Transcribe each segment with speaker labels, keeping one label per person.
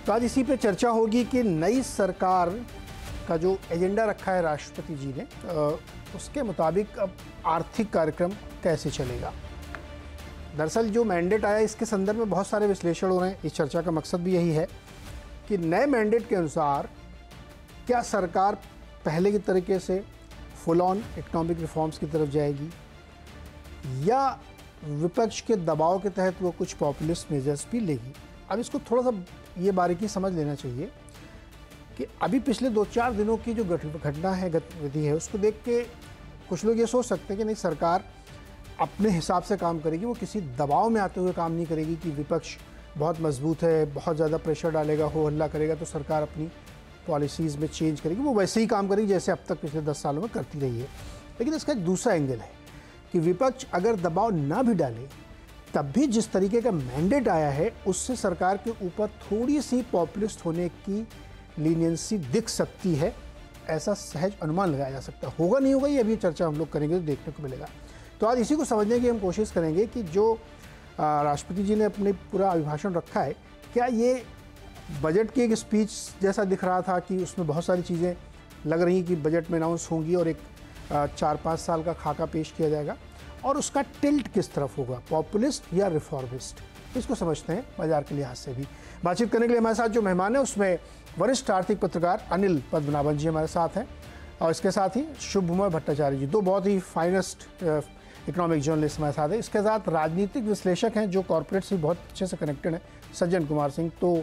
Speaker 1: तो आज इसी पे चर्चा होगी कि नई सरकार का जो एजेंडा रखा है राष्ट्रपति जी ने, उसके मुताबिक अब आर्थिक कार्यक्रम कैसे चलेगा। दरअसल जो मैंडेट आया इसके संदर्भ में बहुत सारे विश्लेषण हो रहे हैं। इस चर्चा का मकसद भी यही है कि नए मैंडेट के अनुसार क्या सरकार पहले की तरीके से फुल ऑन इकोनॉमिक रिफॉर्म्स की तरफ जाएगी या विपक्ष के दबाव के तहत वो कुछ पॉपुलिस्ट मेजर्स भी लेगी। अब इसको थोड़ा सा ये बारीकी समझ लेना चाहिए कि अभी पिछले 2-4 दिनों की जो घटना है, गतिविधि है, उसको देख के कुछ लोग ये सोच सकते हैं कि नहीं, सरकार अपने हिसाब से काम करेगी, वो किसी दबाव में आते हुए काम नहीं करेगी कि विपक्ष बहुत मजबूत है, बहुत ज़्यादा प्रेशर डालेगा, हो हल्ला करेगा तो सरकार अपनी पॉलिसीज़ में चेंज करेगी। वो वैसे ही काम करेगी जैसे अब तक पिछले 10 सालों में करती रही है। लेकिन इसका एक दूसरा एंगल है कि विपक्ष अगर दबाव ना भी डाले तब भी जिस तरीके का मैंडेट आया है उससे सरकार के ऊपर थोड़ी सी पॉपुलिस्ट होने की लीनियंसी दिख सकती है। ऐसा सहज अनुमान लगाया जा सकता है। होगा नहीं होगा ये अभी चर्चा हम लोग करेंगे तो देखने को मिलेगा। तो आज इसी को समझने की हम कोशिश करेंगे कि जो राष्ट्रपति जी ने अपने पूरा अभिभाषण रखा है, क्या ये बजट की एक स्पीच जैसा दिख रहा था कि उसमें बहुत सारी चीज़ें लग रही कि बजट में अनाउंस होंगी और एक 4-5 साल का खाका पेश किया जाएगा, और उसका टिल्ट किस तरफ होगा, पॉपुलिस्ट या रिफॉर्मिस्ट, इसको समझते हैं बाजार के लिहाज से भी। बातचीत करने के लिए हमारे साथ जो मेहमान है उसमें वरिष्ठ आर्थिक पत्रकार अनिल पद्मनाभन जी हमारे साथ हैं और इसके साथ ही शुभमय भट्टाचार्य जी, दो बहुत ही फाइनेस्ट इकोनॉमिक जर्नलिस्ट हमारे साथ है। इसके साथ राजनीतिक विश्लेषक हैं जो कॉर्पोरेट से बहुत अच्छे से कनेक्टेड हैं, सज्जन कुमार सिंह। तो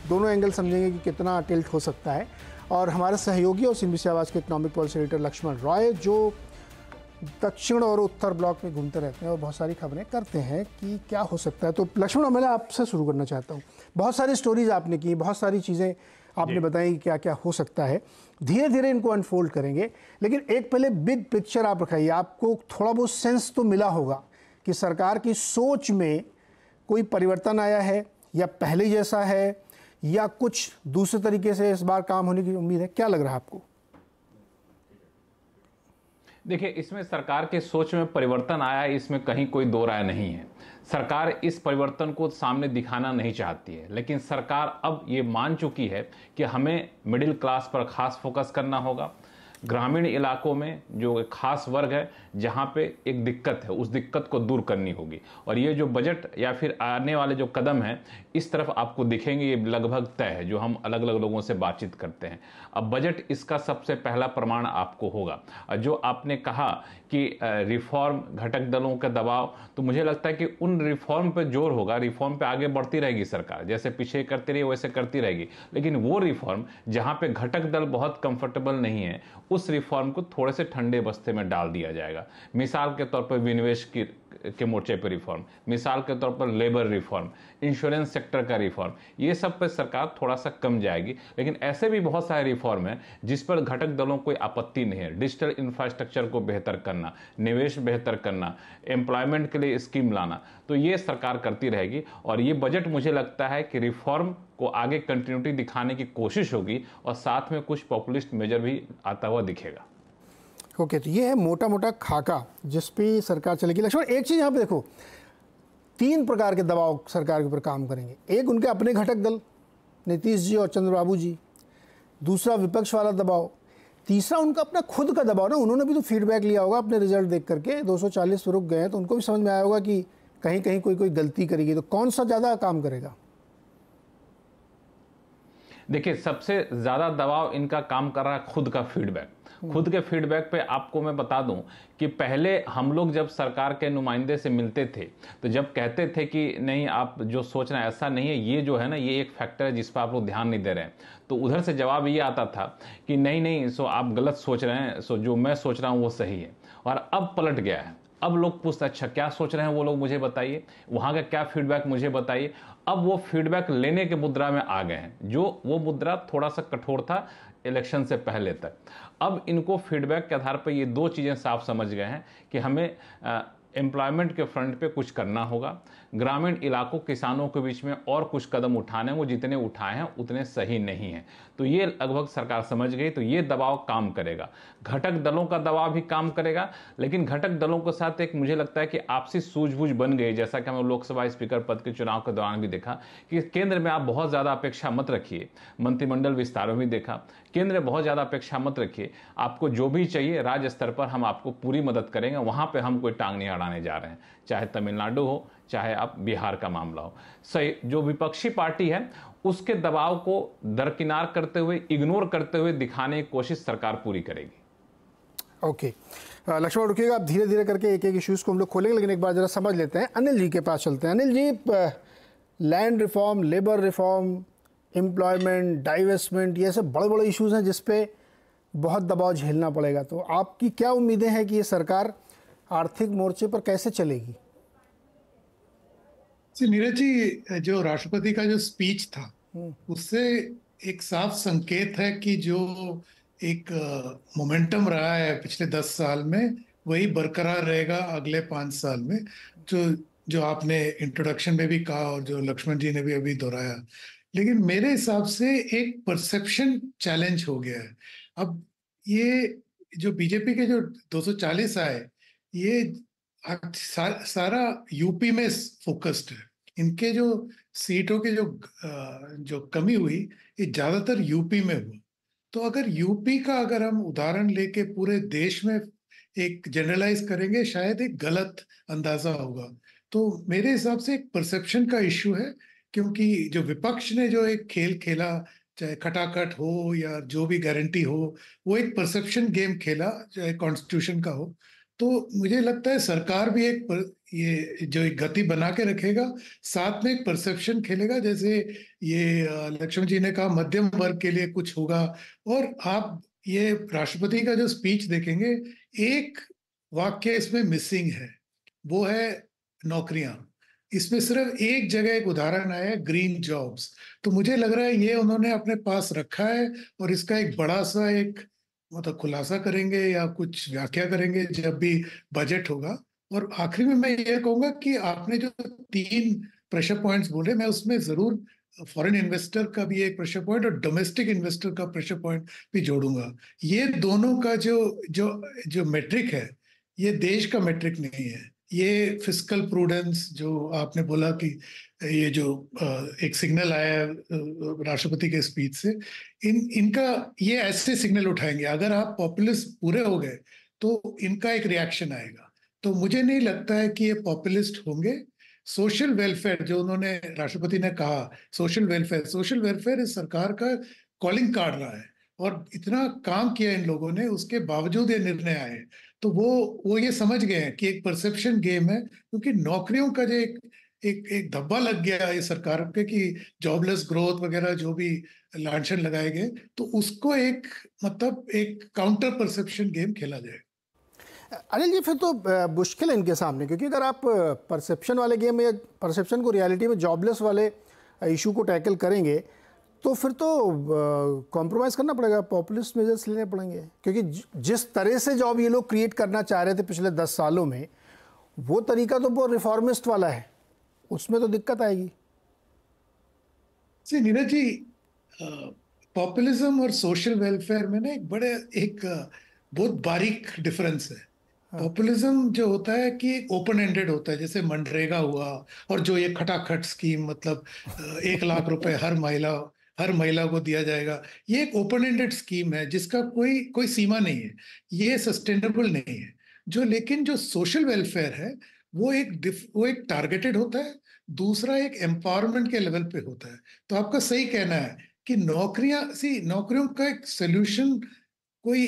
Speaker 1: दोनों एंगल समझेंगे कि कितना टिल्ट हो सकता है। और हमारे सहयोगी और सीएनबीसी आवाज़ के economic policy editor Lakshman Roy, जो दक्षिण और उत्तर ब्लॉक में घूमते रहते हैं और बहुत सारी खबरें करते हैं कि क्या हो सकता है। तो लक्ष्मण, मैं आपसे शुरू करना चाहता हूँ। बहुत सारी स्टोरीज आपने की, बहुत सारी चीज़ें आपने बताई कि क्या क्या हो सकता है। धीरे धीरे इनको अनफोल्ड करेंगे, लेकिन एक पहले बिग पिक्चर आप रखाइए। आपको थोड़ा बहुत सेंस तो मिला होगा कि सरकार की सोच में कोई परिवर्तन आया है या पहले जैसा है या कुछ दूसरे तरीके से इस बार काम होने की उम्मीद है। क्या लग रहा है आपको?
Speaker 2: देखिए, इसमें सरकार के सोच में परिवर्तन आया है, इसमें कहीं कोई दो राय नहीं है। सरकार इस परिवर्तन को सामने दिखाना नहीं चाहती है, लेकिन सरकार अब ये मान चुकी है कि हमें मिडिल क्लास पर खास फोकस करना होगा। ग्रामीण इलाकों में जो एक खास वर्ग है जहाँ पे एक दिक्कत है, उस दिक्कत को दूर करनी होगी। और ये जो बजट या फिर आने वाले जो कदम हैं इस तरफ आपको दिखेंगे, ये लगभग तय है जो हम अलग अलग लोगों से बातचीत करते हैं। अब बजट इसका सबसे पहला प्रमाण आपको होगा। जो आपने कहा कि रिफॉर्म, घटक दलों का दबाव, तो मुझे लगता है कि उन रिफॉर्म पे जोर होगा। रिफॉर्म पे आगे बढ़ती रहेगी सरकार, जैसे पीछे करती रही वैसे करती रहेगी, लेकिन वो रिफॉर्म जहाँ पे घटक दल बहुत कंफर्टेबल नहीं है उस रिफॉर्म को थोड़े से ठंडे बस्ते में डाल दिया जाएगा। मिसाल के तौर पर विनिवेश के मोर्चे पर रिफॉर्म, मिसाल के तौर पर लेबर रिफॉर्म, इंश्योरेंस सेक्टर का रिफॉर्म, ये सब पे सरकार थोड़ा सा कम जाएगी। लेकिन ऐसे भी बहुत सारे रिफॉर्म हैं जिस पर घटक दलों कोई आपत्ति नहीं है। डिजिटल इंफ्रास्ट्रक्चर को बेहतर करना, निवेश बेहतर करना, एम्प्लॉयमेंट के लिए स्कीम लाना, तो ये सरकार करती रहेगी। और ये बजट मुझे लगता है कि रिफॉर्म को आगे कंटिन्यूटी दिखाने की कोशिश होगी और साथ में कुछ पॉपुलिस्ट मेजर भी आता हुआ दिखेगा।
Speaker 1: ओके, तो ये है मोटा मोटा खाका जिस पे सरकार चलेगी। लक्ष्मण, एक चीज़ यहाँ पे देखो, 3 प्रकार के दबाव सरकार के ऊपर काम करेंगे। एक उनके अपने घटक दल नीतीश जी और चंद्रबाबू जी, दूसरा विपक्ष वाला दबाव, तीसरा उनका अपना खुद का दबाव। ना, उन्होंने भी तो फीडबैक लिया होगा अपने रिजल्ट देख करके, 240 पे रुक गए हैं, तो उनको भी समझ में आया होगा कि कहीं कहीं कोई गलती करेगी। तो कौन सा ज़्यादा काम करेगा?
Speaker 2: देखिए, सबसे ज़्यादा दबाव इनका काम कर रहा है खुद का फीडबैक। खुद के फीडबैक पे आपको मैं बता दूं कि पहले हम लोग जब सरकार के नुमाइंदे से मिलते थे तो जब कहते थे कि नहीं, आप जो सोच रहे हैं ऐसा नहीं है, ये जो है ना ये एक फैक्टर है जिस पर आप लोग ध्यान नहीं दे रहे हैं, तो उधर से जवाब ये आता था कि नहीं नहीं, सो आप गलत सोच रहे हैं, सो जो मैं सोच रहा हूँ वो सही है। और अब पलट गया है। अब लोग पूछते हैं, अच्छा क्या सोच रहे हैं वो लोग, मुझे बताइए, वहाँ का क्या फीडबैक मुझे बताइए। अब वो फीडबैक लेने के मुद्रा में आ गए हैं, जो वो मुद्रा थोड़ा सा कठोर था इलेक्शन से पहले तक। अब इनको फीडबैक के आधार पर ये 2 चीज़ें साफ समझ गए हैं कि हमें एम्प्लॉयमेंट के फ्रंट पे कुछ करना होगा। ग्रामीण इलाकों किसानों के बीच में और कुछ कदम उठाने, वो जितने उठाए हैं उतने सही नहीं हैं। तो ये लगभग सरकार समझ गई, तो ये दबाव काम करेगा। घटक दलों का दबाव भी काम करेगा, लेकिन घटक दलों के साथ एक मुझे लगता है कि आपसी सूझबूझ बन गई, जैसा कि हमें लोकसभा स्पीकर पद के चुनाव के दौरान भी देखा कि केंद्र में आप बहुत ज़्यादा अपेक्षा मत रखिए। मंत्रिमंडल विस्तार में भी देखा, केंद्र में बहुत ज़्यादा अपेक्षा मत रखिए, आपको जो भी चाहिए राज्य स्तर पर हम आपको पूरी मदद करेंगे, वहाँ पर हम कोई टांग नहीं अड़ाने जा रहे हैं। चाहे तमिलनाडु हो, चाहे आप बिहार का मामला हो। सही, जो विपक्षी पार्टी है उसके दबाव को दरकिनार करते हुए, इग्नोर करते हुए दिखाने की कोशिश सरकार पूरी करेगी।
Speaker 1: ओके लक्ष्मण रुकिएगा, आप धीरे धीरे करके एक एक इश्यूज को हम लोग खोलेंगे, लेकिन एक बार जरा समझ लेते हैं। अनिल जी के पास चलते हैं। Anil ji, land reform, labour reform, employment, divestment, ये सब बड़े बड़े इश्यूज हैं जिस पे बहुत दबाव झेलना पड़ेगा। तो आपकी क्या उम्मीदें हैं कि ये सरकार आर्थिक मोर्चे पर कैसे चलेगी?
Speaker 3: नीरज जी, जो राष्ट्रपति का जो स्पीच था उससे एक साफ संकेत है कि जो एक मोमेंटम रहा है पिछले 10 साल में, वही बरकरार रहेगा अगले 5 साल में। जो आपने इंट्रोडक्शन में भी कहा और जो लक्ष्मण जी ने भी अभी दोहराया। लेकिन मेरे हिसाब से एक परसेप्शन चैलेंज हो गया है। अब ये जो बीजेपी के जो 240 आए, ये सारा यूपी में फोकस्ड है। इनके जो सीटों के जो कमी हुई, ये ज्यादातर यूपी में हुआ। तो अगर यूपी का अगर हम उदाहरण लेके पूरे देश में एक जनरलाइज करेंगे, शायद एक गलत अंदाजा होगा। तो मेरे हिसाब से एक परसेप्शन का इश्यू है, क्योंकि जो विपक्ष ने जो एक खेल खेला, चाहे खटाखट हो या जो भी गारंटी हो, वो एक परसेप्शन गेम खेला, चाहे कॉन्स्टिट्यूशन का हो। तो मुझे लगता है सरकार भी ये जो एक गति बना के रखेगा, साथ में एक परसेप्शन खेलेगा। जैसे ये लक्ष्मण जी ने कहा मध्यम वर्ग के लिए कुछ होगा। और आप ये राष्ट्रपति का जो स्पीच देखेंगे, एक वाक्य इसमें मिसिंग है, वो है नौकरियां। इसमें सिर्फ एक जगह एक उदाहरण आया है, ग्रीन जॉब्स। तो मुझे लग रहा है ये उन्होंने अपने पास रखा है और इसका एक बड़ा सा एक मतलब खुलासा करेंगे या कुछ व्याख्या करेंगे जब भी बजट होगा। और आखिरी में मैं ये कहूंगा कि आपने जो 3 प्रेशर पॉइंट्स बोले, मैं उसमें जरूर फॉरेन इन्वेस्टर का भी एक प्रेशर पॉइंट और डोमेस्टिक इन्वेस्टर का प्रेशर पॉइंट भी जोड़ूंगा। ये दोनों का जो जो जो मेट्रिक है, ये देश का मेट्रिक नहीं है। ये फिस्कल प्रूडेंस जो आपने बोला कि ये जो एक सिग्नल आया है राष्ट्रपति के स्पीच से, इनका ये ऐसे सिग्नल उठाएंगे। अगर आप पॉपुलिस्ट पूरे हो गए तो इनका एक रिएक्शन आएगा। तो मुझे नहीं लगता है कि ये पॉपुलिस्ट होंगे। सोशल वेलफेयर जो उन्होंने राष्ट्रपति ने कहा, सोशल वेलफेयर इस सरकार का कॉलिंग कार्ड रहा है और इतना काम किया इन लोगों ने, उसके बावजूद ये निर्णय आए। तो वो ये समझ गए हैं कि एक परसेप्शन गेम है, क्योंकि नौकरियों का जो एक धब्बा लग गया ये सरकार के कि जॉबलेस ग्रोथ वगैरह जो भी लांछन लगाए गए, तो उसको एक मतलब एक काउंटर परसेप्शन गेम खेला जाए।
Speaker 1: अनिल जी, फिर तो मुश्किल है इनके सामने, क्योंकि अगर आप परसेप्शन वाले गेम या परसेप्शन को रियलिटी में जॉबलेस वाले इशू को टैकल करेंगे, तो फिर तो कॉम्प्रोमाइज़ करना पड़ेगा, पॉपुलिस्ट मेजर्स लेने पड़ेंगे। क्योंकि जिस तरह से जॉब ये लोग क्रिएट करना चाह रहे थे पिछले 10 सालों में, वो तरीका तो बहुत रिफॉर्मिस्ट वाला है, उसमें तो दिक्कत आएगी।
Speaker 3: नीरज जी, पॉपुलिज्म और सोशल वेलफेयर में ना एक बहुत बारीक डिफरेंस है। पॉपुलिज्म जो होता है कि ओपन एंडेड होता है, जैसे मनरेगा हुआ और जो ये खटाखट स्कीम, मतलब 1 लाख रुपए हर महिला को दिया जाएगा। ये एक ओपन एंडेड स्कीम है जिसका कोई सीमा नहीं है, ये सस्टेनेबल नहीं है। लेकिन जो सोशल वेलफेयर है वो एक टारगेटेड होता है, दूसरा एक एम्पावरमेंट के लेवल पे होता है। तो आपका सही कहना है कि नौकरियों का एक सोल्यूशन कोई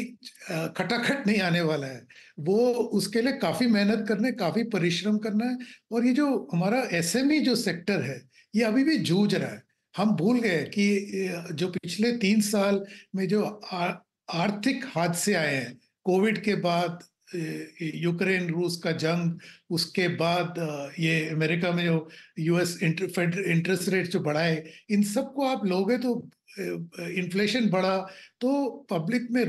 Speaker 3: खटाखट नहीं आने वाला है। वो उसके लिए काफी मेहनत करने, काफी परिश्रम करना है। और ये जो हमारा एसएमई जो सेक्टर है, ये अभी भी जूझ रहा है। हम भूल गए कि जो पिछले 3 साल में जो आर्थिक हादसे आए हैं, कोविड के बाद यूक्रेन रूस का जंग, उसके बाद ये अमेरिका में जो यूएस इंटरेस्ट रेट जो बढ़ाए, इन सबको आप लोगे तो इन्फ्लेशन बढ़ा, तो पब्लिक में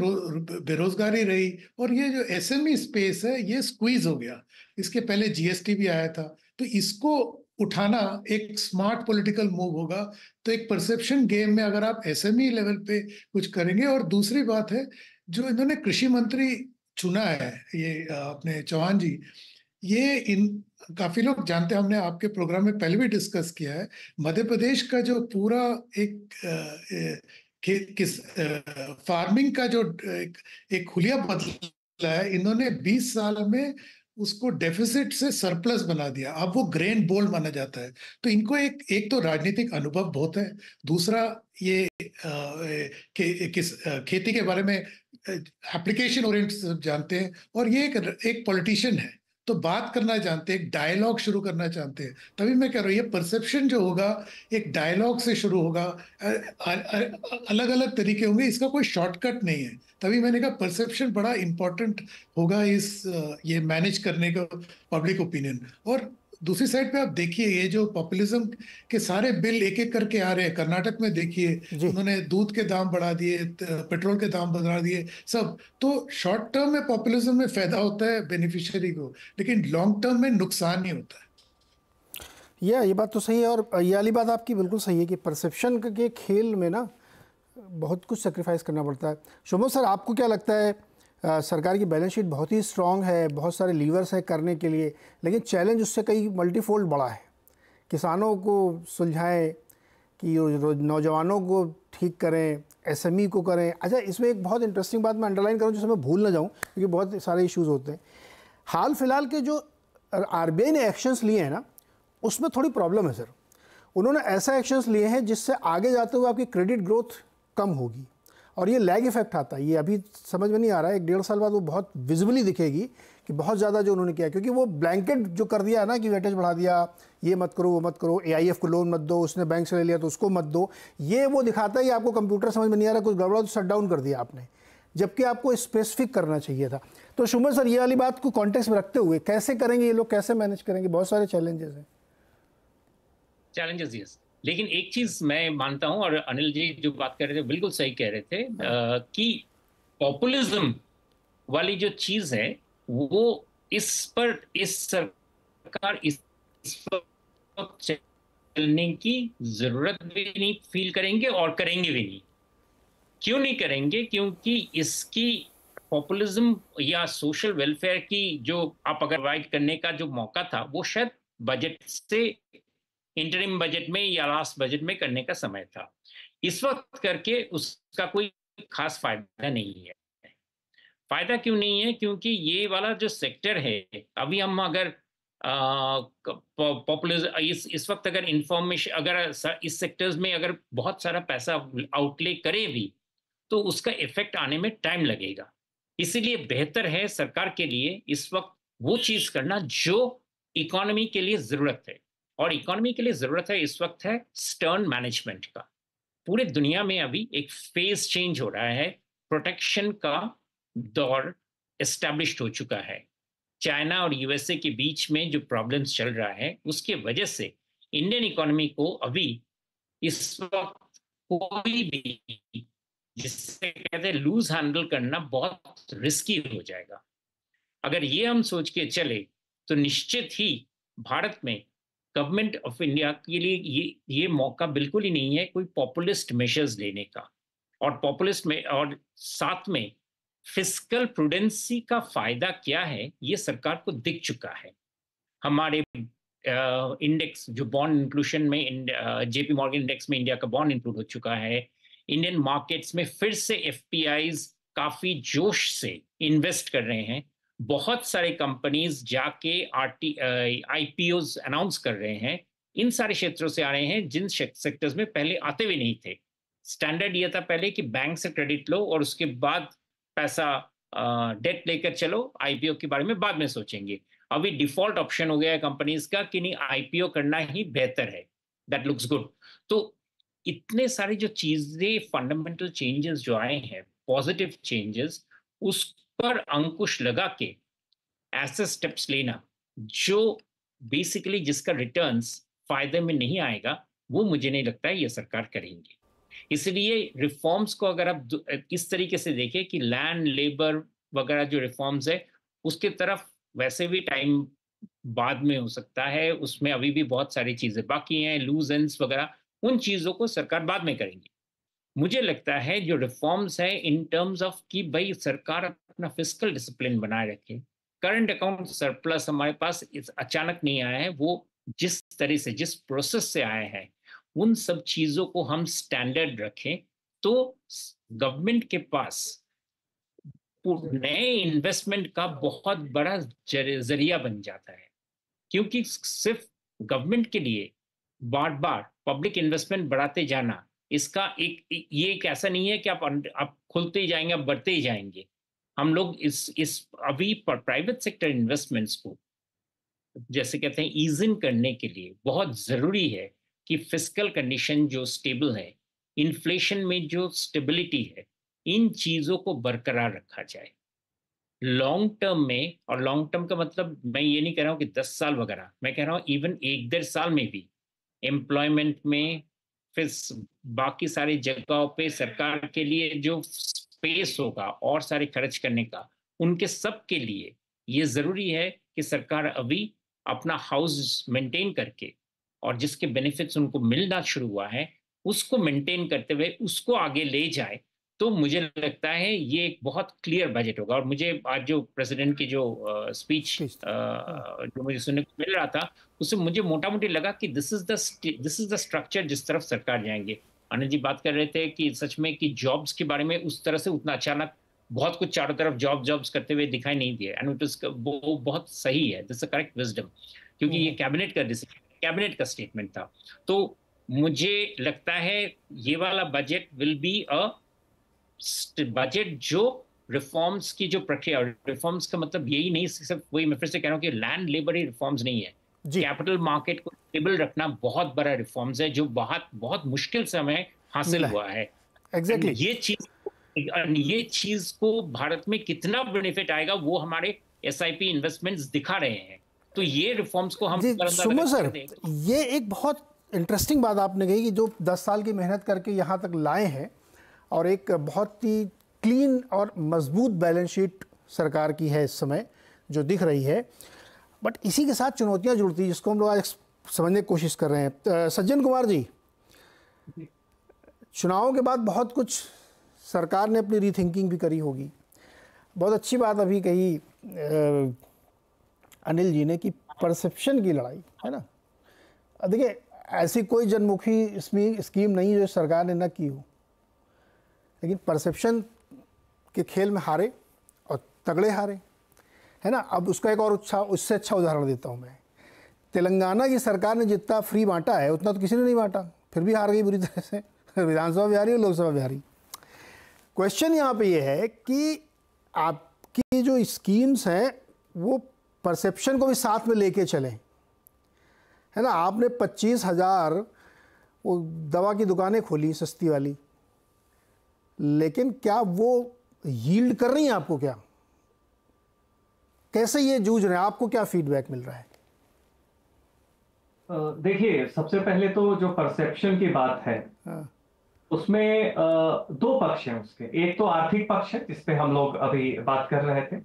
Speaker 3: बेरोजगारी रही, और ये जो एसएमई स्पेस है ये स्क्वीज हो गया। इसके पहले जीएसटी भी आया था, तो इसको उठाना एक स्मार्ट पॉलिटिकल मूव होगा। तो एक परसेप्शन गेम में अगर आप एसएमई लेवल पे कुछ करेंगे। और दूसरी बात है, जो इन्होंने कृषि मंत्री चुना है, ये अपने चौहान जी, ये इन काफी लोग जानते हैं, हमने आपके प्रोग्राम में पहले भी डिस्कस किया है, मध्य प्रदेश का जो पूरा एक किस फार्मिंग का जो एक हुलिया बदला है, इन्होंने 20 साल में उसको डेफिसिट से सरप्लस बना दिया। अब वो ग्रेन बोल्ड माना जाता है। तो इनको एक तो राजनीतिक अनुभव बहुत है, दूसरा ये खेती के बारे में एप्लीकेशन ओरिएंटेड जानते हैं, और ये एक पॉलिटिशियन है, तो बात करना जानते हैं, एक डायलॉग शुरू करना चाहते हैं। तभी मैं कह रहा हूँ ये परसेप्शन जो होगा एक डायलॉग से शुरू होगा, अलग अलग तरीके होंगे, इसका कोई शॉर्टकट नहीं है। तभी मैंने कहा परसेप्शन बड़ा इंपॉर्टेंट होगा इस ये मैनेज करने का पब्लिक ओपिनियन। और दूसरी साइड पे आप देखिए, ये जो पॉपुलिज्म के सारे बिल एक एक करके आ रहे हैं, कर्नाटक में देखिए उन्होंने दूध के दाम बढ़ा दिए, पेट्रोल के दाम बढ़ा दिए, सब। तो शॉर्ट टर्म में पॉपुलिज्म में फायदा होता है बेनिफिशियरी को, लेकिन लॉन्ग टर्म में नुकसान ही होता है।
Speaker 1: ये बात तो सही है, और ये वाली बात आपकी बिल्कुल सही है कि परसेप्शन के खेल में ना बहुत कुछ सेक्रीफाइस करना पड़ता है। शोभा सर, आपको क्या लगता है? सरकार की बैलेंस शीट बहुत ही स्ट्रॉन्ग है, बहुत सारे लीवर्स है करने के लिए, लेकिन चैलेंज उससे कई मल्टीफोल्ड बड़ा है। किसानों को सुलझाएं कि नौजवानों को ठीक करें, एसएमई को करें। अच्छा, इसमें एक बहुत इंटरेस्टिंग बात मैं अंडरलाइन करूँ जिसे मैं भूल ना जाऊँ, क्योंकि बहुत सारे इश्यूज़ होते हैं। हाल फिलहाल के जो आरबीआई ने एक्शंस लिए हैं ना, उसमें थोड़ी प्रॉब्लम है सर। उन्होंने ऐसा एक्शंस लिए हैं जिससे आगे जाते हुए आपकी क्रेडिट ग्रोथ कम होगी, और ये लैग इफेक्ट आता है। ये अभी समझ में नहीं आ रहा है, 1-1.5 साल बाद वो बहुत विजिबली दिखेगी कि बहुत ज़्यादा जो उन्होंने किया, क्योंकि वो ब्लैंकेट जो कर दिया है ना कि वेटेज बढ़ा दिया, ये मत करो वो मत करो, एआईएफ को लोन मत दो, उसने बैंक से ले लिया तो उसको मत दो, ये वो दिखाता है कि आपको कंप्यूटर समझ में नहीं आ रहा, कुछ गड़बड़ा तो शट डाउन कर दिया आपने, जबकि आपको स्पेसिफिक करना चाहिए था। तो सुमन सर, ये वाली बात को कॉन्टेक्स्ट में रखते हुए कैसे करेंगे ये लोग, कैसे मैनेज करेंगे? बहुत सारे चैलेंजेस हैं।
Speaker 4: Challenges, yes. लेकिन एक चीज मैं मानता हूं, और अनिल जी जो बात कर रहे थे बिल्कुल सही कह रहे थे, कि पॉपुलिज्म वाली जो चीज है वो इस सरकार इस वक्त चलने की जरूरत भी नहीं फील करेंगे, और करेंगे भी नहीं। क्यों नहीं करेंगे? क्योंकि इसकी पॉपुलिज्म या सोशल वेलफेयर की जो आप अगर प्रोवाइड करने का जो मौका था, वो शायद बजट से, इंटरिम बजट में या लास्ट बजट में करने का समय था। इस वक्त करके उसका कोई खास फायदा नहीं है। फायदा क्यों नहीं है? क्योंकि ये वाला जो सेक्टर है, अभी हम अगर पॉपुलिज्म इस वक्त अगर इंफॉर्मेशन, अगर इस सेक्टर्स में अगर बहुत सारा पैसा आउटले करे भी, तो उसका इफेक्ट आने में टाइम लगेगा। इसीलिए बेहतर है सरकार के लिए इस वक्त वो चीज करना जो इकोनॉमी के लिए जरूरत है। और इकोनॉमी के लिए जरूरत है इस वक्त है स्टर्न मैनेजमेंट का। पूरे दुनिया में अभी एक फेज चेंज हो रहा है, प्रोटेक्शन का दौर एस्टैब्लिश्ड हो चुका है। चाइना और यूएसए के बीच में जो प्रॉब्लम्स चल रहा है, उसके वजह से इंडियन इकोनॉमी को अभी इस वक्त कोई भी, जिससे कहते हैं लूज हैंडल करना बहुत रिस्की हो जाएगा। अगर ये हम सोच के चले तो निश्चित ही भारत में गवर्नमेंट ऑफ इंडिया के लिए ये मौका बिल्कुल ही नहीं है कोई पॉपुलिस्ट मेजर्स लेने का। और पॉपुलिस्ट में, और साथ में फिस्कल प्रूडेंसी का फायदा क्या है ये सरकार को दिख चुका है। हमारे इंडेक्स जो बॉन्ड इंक्लूशन में, जेपी मॉर्गन इंडेक्स में इंडिया का बॉन्ड इंक्लूड हो चुका है। इंडियन मार्केट्स में फिर से एफपीआईज काफी जोश से इन्वेस्ट कर रहे हैं। बहुत सारे कंपनीज जाके आईपीओज अनाउंस कर रहे हैं। इन सारे क्षेत्रों से आ रहे हैं जिन सेक्टर्स में पहले आते हुए नहीं थे। स्टैंडर्ड ये था पहले कि बैंक से क्रेडिट लो और उसके बाद पैसा डेट लेकर चलो, आईपीओ के बारे में बाद में सोचेंगे। अभी डिफॉल्ट ऑप्शन हो गया है कंपनीज का कि नहीं, आईपीओ करना ही बेहतर है। That looks good. तो इतने सारे जो चीजें, फंडामेंटल चेंजेस जो आए हैं, पॉजिटिव चेंजेस, उस पर अंकुश लगा के ऐसे स्टेप्स लेना जो बेसिकली जिसका रिटर्न्स फायदे में नहीं आएगा, वो मुझे नहीं लगता है ये सरकार करेंगे। इसलिए रिफॉर्म्स को अगर आप इस तरीके से देखें कि लैंड लेबर वगैरह जो रिफॉर्म्स है उसके तरफ वैसे भी टाइम बाद में हो सकता है, उसमें अभी भी बहुत सारी चीजें बाकी हैं, लूज एंड्स वगैरह, उन चीजों को सरकार बाद में करेंगी। मुझे लगता है जो रिफॉर्म्स है इन टर्म्स ऑफ कि भाई सरकार अपना फिस्कल डिसिप्लिन बनाए रखे, करंट अकाउंट सरप्लस हमारे पास अचानक नहीं आया है, वो जिस तरह से जिस प्रोसेस से आया है उन सब चीजों को हम स्टैंडर्ड रखें तो गवर्नमेंट के पास नए इन्वेस्टमेंट का बहुत बड़ा जरिया बन जाता है। क्योंकि सिर्फ गवर्नमेंट के लिए बार बार पब्लिक इन्वेस्टमेंट बढ़ाते जाना, इसका ये एक ऐसा नहीं है कि आप खुलते ही जाएंगे, आप बढ़ते ही जाएंगे। हम लोग इस अभी प्राइवेट सेक्टर इन्वेस्टमेंट्स को जैसे कहते हैं ईज इन करने के लिए बहुत जरूरी है कि फिस्कल कंडीशन जो स्टेबल है, इन्फ्लेशन में जो स्टेबिलिटी है, इन चीजों को बरकरार रखा जाए लॉन्ग टर्म में। और लॉन्ग टर्म का मतलब मैं ये नहीं कह रहा हूँ कि 10 साल वगैरह, मैं कह रहा हूँ इवन 1-1.5 साल में भी एम्प्लॉयमेंट में, फिर बाकी सारी जगहों पे सरकार के लिए जो स्पेस होगा और सारे खर्च करने का, उनके सब के लिए ये जरूरी है कि सरकार अभी अपना हाउस मेंटेन करके और जिसके बेनिफिट्स उनको मिलना शुरू हुआ है उसको मेंटेन करते हुए उसको आगे ले जाए। तो मुझे लगता है ये एक बहुत क्लियर बजट होगा। और मुझे आज जो प्रेसिडेंट की जो स्पीच जो मुझे सुनने को मिल रहा था उससे मुझे मोटा मोटी लगा कि दिस इज द स्ट्रक्चर जिस तरफ सरकार जाएंगे। अनिल जी बात कर रहे थे कि सच में कि जॉब्स के बारे में उस तरह से उतना अचानक बहुत कुछ चारों तरफ जॉब्स करते हुए दिखाई नहीं दिए, एंड वो बहुत सही है, दिस इज करेक्ट विजडम, क्योंकि ये कैबिनेट का डिसीजन, कैबिनेट का स्टेटमेंट था। तो मुझे लगता है ये वाला budget will be a budget जो रिफॉर्म्स की जो प्रक्रिया, रिफॉर्म्स का मतलब यही नहीं सिर्फ वही, मैं फिर से कह रहा हूँ कि लैंड लेबर ही रिफॉर्म्स नहीं है, कैपिटल मार्केट को स्टेबल रखना बहुत बड़ा रिफॉर्म्स है जो बहुत मुश्किल से हमें हासिल हुआ है।
Speaker 1: एग्जैक्टली
Speaker 4: ये चीज को भारत में कितना बेनिफिट आएगा वो हमारे एसआईपी इन्वेस्टमेंट्स दिखा रहे हैं। तो ये रिफॉर्म्स को हम
Speaker 1: सुमन सर, ये एक बहुत इंटरेस्टिंग बात आपने कही कि जो 10 साल की मेहनत करके यहाँ तक लाए हैं और एक बहुत ही क्लीन और मजबूत बैलेंस शीट सरकार की है इस समय जो दिख रही है, बट इसी के साथ चुनौतियाँ जुड़ती हैं जिसको हम लोग आज समझने की कोशिश कर रहे हैं। सज्जन कुमार जी, चुनावों के बाद बहुत कुछ सरकार ने अपनी रीथिंकिंग भी करी होगी। बहुत अच्छी बात अभी कही अनिल जी ने कि परसेप्शन की लड़ाई है ना। देखिए, ऐसी कोई जनमुखी स्कीम नहीं जो सरकार ने न की हो, लेकिन परसेप्शन के खेल में हारे और तगड़े हारे, है ना। अब उसका एक और उससे अच्छा उदाहरण देता हूँ मैं। तेलंगाना की सरकार ने जितना फ्री बांटा है उतना तो किसी ने नहीं बांटा, फिर भी हार गई बुरी तरह से। विधानसभा भी हारी और लोकसभा भी हारी। क्वेश्चन यहाँ पे ये है कि आपकी जो स्कीम्स हैं वो परसेप्शन को भी साथ में लेके चलें, है ना। आपने 25,000 वो दवा की दुकानें खोली सस्ती वाली, लेकिन क्या वो यील्ड कर रही हैं आपको? क्या कैसे ये जूझ रहे हैं? आपको क्या फीडबैक मिल रहा है?
Speaker 5: देखिए, सबसे पहले तो जो परसेप्शन की बात है उसमें 2 पक्ष हैं उसके। एक तो आर्थिक पक्ष है जिस पे हम लोग अभी बात कर रहे थे,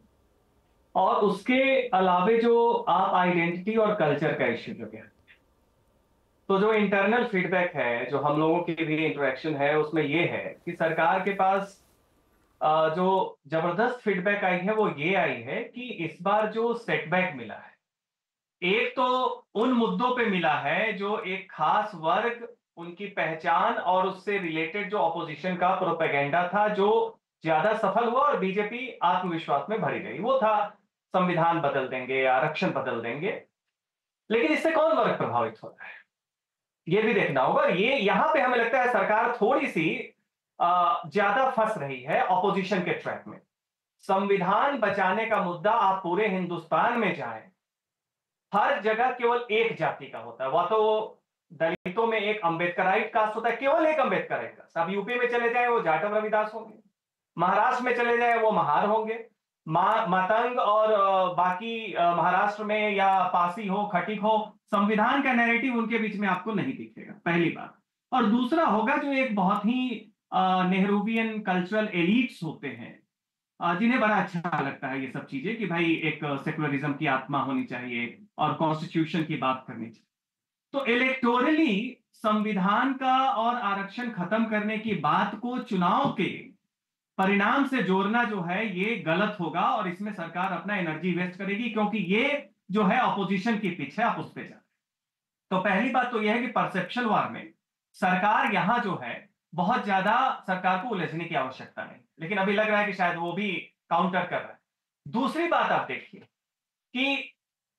Speaker 5: और उसके अलावे जो आप आइडेंटिटी और कल्चर का इश्यू जो है, तो जो इंटरनल फीडबैक है, जो हम लोगों की भी इंटरेक्शन है, उसमें ये है कि सरकार के पास जो जबरदस्त फीडबैक आई है वो ये आई है कि इस बार जो सेटबैक मिला है, एक तो उन मुद्दों पे मिला है जो एक खास वर्ग, उनकी पहचान और उससे रिलेटेड जो ऑपोजिशन का प्रोपेगेंडा था जो ज्यादा सफल हुआ और बीजेपी आत्मविश्वास में भरी गई, वो था संविधान बदल देंगे, आरक्षण बदल देंगे। लेकिन इससे कौन वर्ग प्रभावित हो रहा है ये भी देखना होगा। ये यहां पे हमें लगता है सरकार थोड़ी सी ज्यादा फंस रही है ऑपोजिशन के ट्रैक में। संविधान बचाने का मुद्दा आप पूरे हिंदुस्तान में जाएं, हर जगह केवल एक जाति का होता है। वह तो दलितों में एक अंबेडकराइट कास्ट होता है, केवल एक अंबेडकराइट कास्ट। अब यूपी में चले जाए वो जाटव रविदास होंगे, महाराष्ट्र में चले जाए वो महार होंगे, मातंग और बाकी महाराष्ट्र में या पासी हो, खटीक हो, संविधान का नैरेटिव उनके बीच में आपको नहीं दिखेगा, पहली बात। और दूसरा होगा जो एक बहुत ही नेहरूवियन कल्चरल एलिट्स होते हैं, जिन्हें बड़ा अच्छा लगता है ये सब चीजें कि भाई एक सेकुलरिज्म की आत्मा होनी चाहिए और कॉन्स्टिट्यूशन की बात करनी चाहिए। तो इलेक्टोरली संविधान का और आरक्षण खत्म करने की बात को चुनाव के परिणाम से जोड़ना जो है ये गलत होगा और इसमें सरकार अपना एनर्जी वेस्ट करेगी, क्योंकि ये जो है अपोजिशन की पिच है, आप उस पे जाए। तो पहली बात तो यह है कि परसेप्शन वार में सरकार यहां जो है बहुत ज्यादा सरकार को उलझने की आवश्यकता नहीं, लेकिन अभी लग रहा है कि शायद वो भी काउंटर कर रहा है। दूसरी बात आप देखिए कि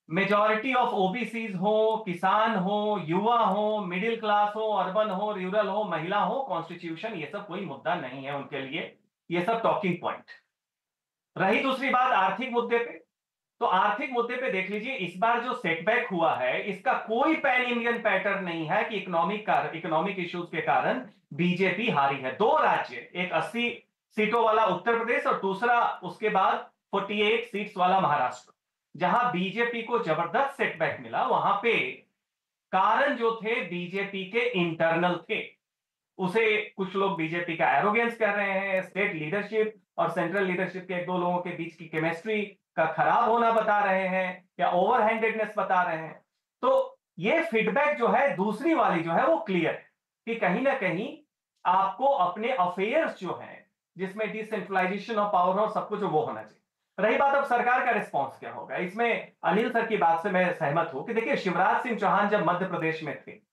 Speaker 5: मेजॉरिटी ऑफ ओबीसीज हो, किसान हो, युवा हो, मिडिल क्लास हो, अर्बन हो, रूरल हो, महिला हो, कॉन्स्टिट्यूशन ये सब कोई मुद्दा नहीं है उनके लिए, ये सब टॉकिंग पॉइंट। रही दूसरी बात आर्थिक मुद्दे पे, तो आर्थिक मुद्दे पे देख लीजिए इस बार जो सेटबैक हुआ है इसका कोई पैन इंडियन पैटर्न नहीं है कि इकोनॉमिक इश्यूज के कारण बीजेपी हारी है। दो राज्य, एक 80 सीटों वाला उत्तर प्रदेश और दूसरा उसके बाद 48 सीट्स वाला महाराष्ट्र, जहां बीजेपी को जबरदस्त सेटबैक मिला, वहां पे कारण जो थे बीजेपी के इंटरनल थे। उसे कुछ लोग बीजेपी का एरोगेंस कर रहे हैं, स्टेट लीडरशिप और सेंट्रल लीडरशिप के एक दो लोगों के बीच की केमिस्ट्री का खराब होना बता रहे हैं या ओवरहैंडेडनेस बता रहे हैं। तो ये फीडबैक जो है दूसरी वाली जो है वो क्लियर है कि कहीं ना कहीं आपको अपने अफेयर्स जो है जिसमें डिसेंट्रलाइजेशन ऑफ पावर और सब कुछ वो होना चाहिए। रही बात अब सरकार का रिस्पॉन्स क्या होगा, इसमें अनिल सर की बात से मैं सहमत हूं कि देखिए शिवराज सिंह चौहान जब मध्य प्रदेश में थे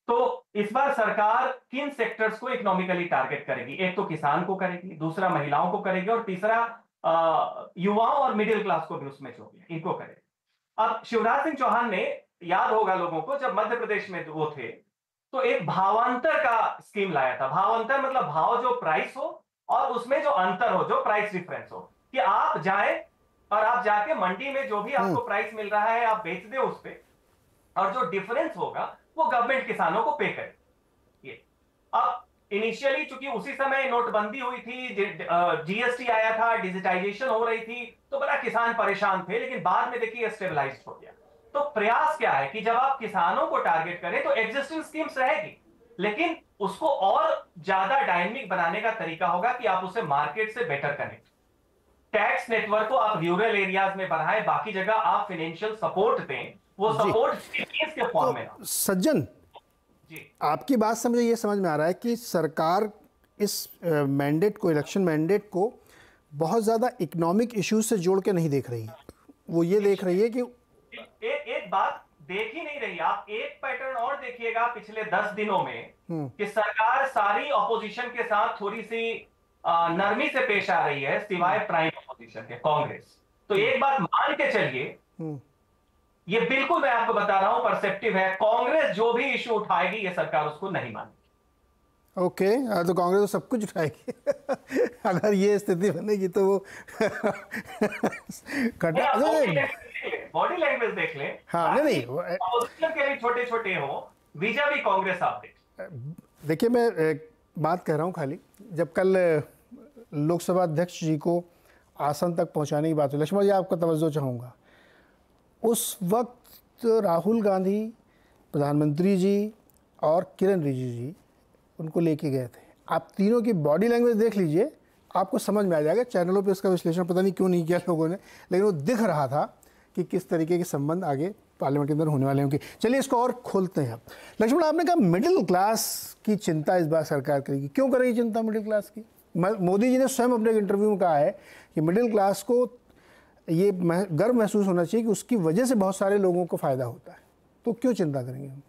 Speaker 5: तो इस बार सरकार किन सेक्टर्स को इकोनॉमिकली टारगेट करेगी, एक तो किसान को करेगी, दूसरा महिलाओं को करेगी और तीसरा युवाओं और मिडिल क्लास को भी उसमें जो भी इनको करेगी। अब शिवराज सिंह चौहान ने, याद होगा लोगों को, जब मध्य प्रदेश में वो थे तो एक भावांतर का स्कीम लाया था। भावांतर मतलब भाव जो प्राइस हो और उसमें जो अंतर हो, जो प्राइस डिफरेंस हो, कि आप जाए और आप जाके मंडी में जो भी आपको प्राइस मिल रहा है आप बेच दे उस पे, और जो डिफरेंस होगा वो गवर्नमेंट किसानों को पे करे। ये अब इनिशियली चूंकि उसी समय नोटबंदी हुई थी, जीएसटी आया था, डिजिटाइजेशन हो रही थी, तो बड़ा किसान परेशान थे, लेकिन बाद में देखिए स्टेबलाइज हो गया। तो प्रयास क्या है कि जब आप किसानों को टारगेट करें तो एग्जिस्टिंग स्कीम्स रहेगी, लेकिन उसको और ज्यादा डायनेमिक बनाने का तरीका होगा कि आप उसे मार्केट से बेटर कनेक्ट, टैक्स नेटवर्क को आप रूरल एरियाज में बढ़ाएं, बाकी जगह आप फाइनेंशियल सपोर्ट दें, वो सपोर्ट के फॉर्म में।
Speaker 1: सज्जन जी, आपकी बात से मुझे ये समझ में आ रहा है कि सरकार इस मैंडेट को, इलेक्शन मैंडेट को बहुत ज़्यादा इकोनॉमिक इश्यूज से जोड़ के नहीं देख रही है। वो ये देख रही है कि
Speaker 5: एक बात देख ही नहीं रही। आप एक पैटर्न और देखिएगा पिछले 10 दिनों में कि सरकार सारी ऑपोजिशन के साथ थोड़ी सी नरमी से पेश आ रही है, सिवाय प्राइम ऑपोजिशन के कांग्रेस। तो एक बात मान के चलिए, ये बिल्कुल मैं आपको बता रहा हूं परसेप्टिव है, कांग्रेस जो भी इशू उठाएगी ये सरकार उसको नहीं मानेगी।
Speaker 1: ओके, तो कांग्रेस तो सब कुछ उठाएगी अगर ये स्थिति बनेगी तो वो
Speaker 5: बॉडी लैंग्वेज देख ले।
Speaker 1: हाँ, नहीं
Speaker 5: ऑपोजिशन के लिए छोटे छोटे हो, वीजा भी कांग्रेस आप
Speaker 1: देखिए, मैं एक बात कह रहा हूं खाली, जब कल लोकसभा अध्यक्ष जी को आसन तक पहुंचाने की बात हुई, लक्ष्मण जी आपका तवज्जो चाहूँगा, उस वक्त राहुल गांधी, प्रधानमंत्री जी और किरण रिजिजू जी उनको लेके गए थे। आप तीनों की बॉडी लैंग्वेज देख लीजिए, आपको समझ में आ जाएगा। चैनलों पे इसका विश्लेषण पता नहीं क्यों नहीं किया लोगों ने, लेकिन वो दिख रहा था कि किस तरीके के संबंध आगे पार्लियामेंट के अंदर होने वाले होंगे। चलिए इसको और खोलते हैं। लक्ष्मण, आपने कहा मिडिल क्लास की चिंता इस बार सरकार करेगी, क्यों करेगी चिंता मिडिल क्लास की? मोदी जी ने स्वयं अपने एक इंटरव्यू में कहा है कि मिडिल क्लास को ये गर्व महसूस होना चाहिए कि उसकी वजह से बहुत सारे लोगों को फायदा होता है, तो क्यों चिंता करेंगे हम?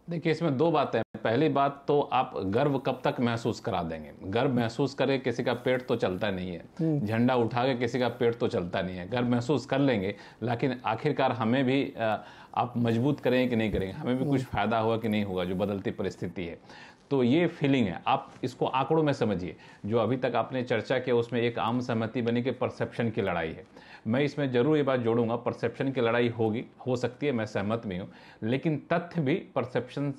Speaker 2: देखिए, इसमें दो बातें हैं। पहली बात तो आप गर्व कब तक महसूस करा देंगे? गर्व महसूस करे किसी का पेट तो चलता नहीं है, झंडा उठा के किसी का पेट तो चलता नहीं है। गर्व महसूस कर लेंगे, लेकिन आखिरकार हमें भी आप मजबूत करें कि नहीं करेंगे, हमें भी कुछ फायदा होगा कि नहीं होगा, जो बदलती परिस्थिति है। तो ये फीलिंग है, आप इसको आंकड़ों में समझिए। जो अभी तक आपने चर्चा किया उसमें एक आम सहमति बनी कि परसेप्शन की लड़ाई है। मैं इसमें जरूर ये बात जोड़ूंगा, परसेप्शन की लड़ाई होगी, हो सकती है, मैं सहमत भी हूँ, लेकिन तथ्य भी परसेप्शन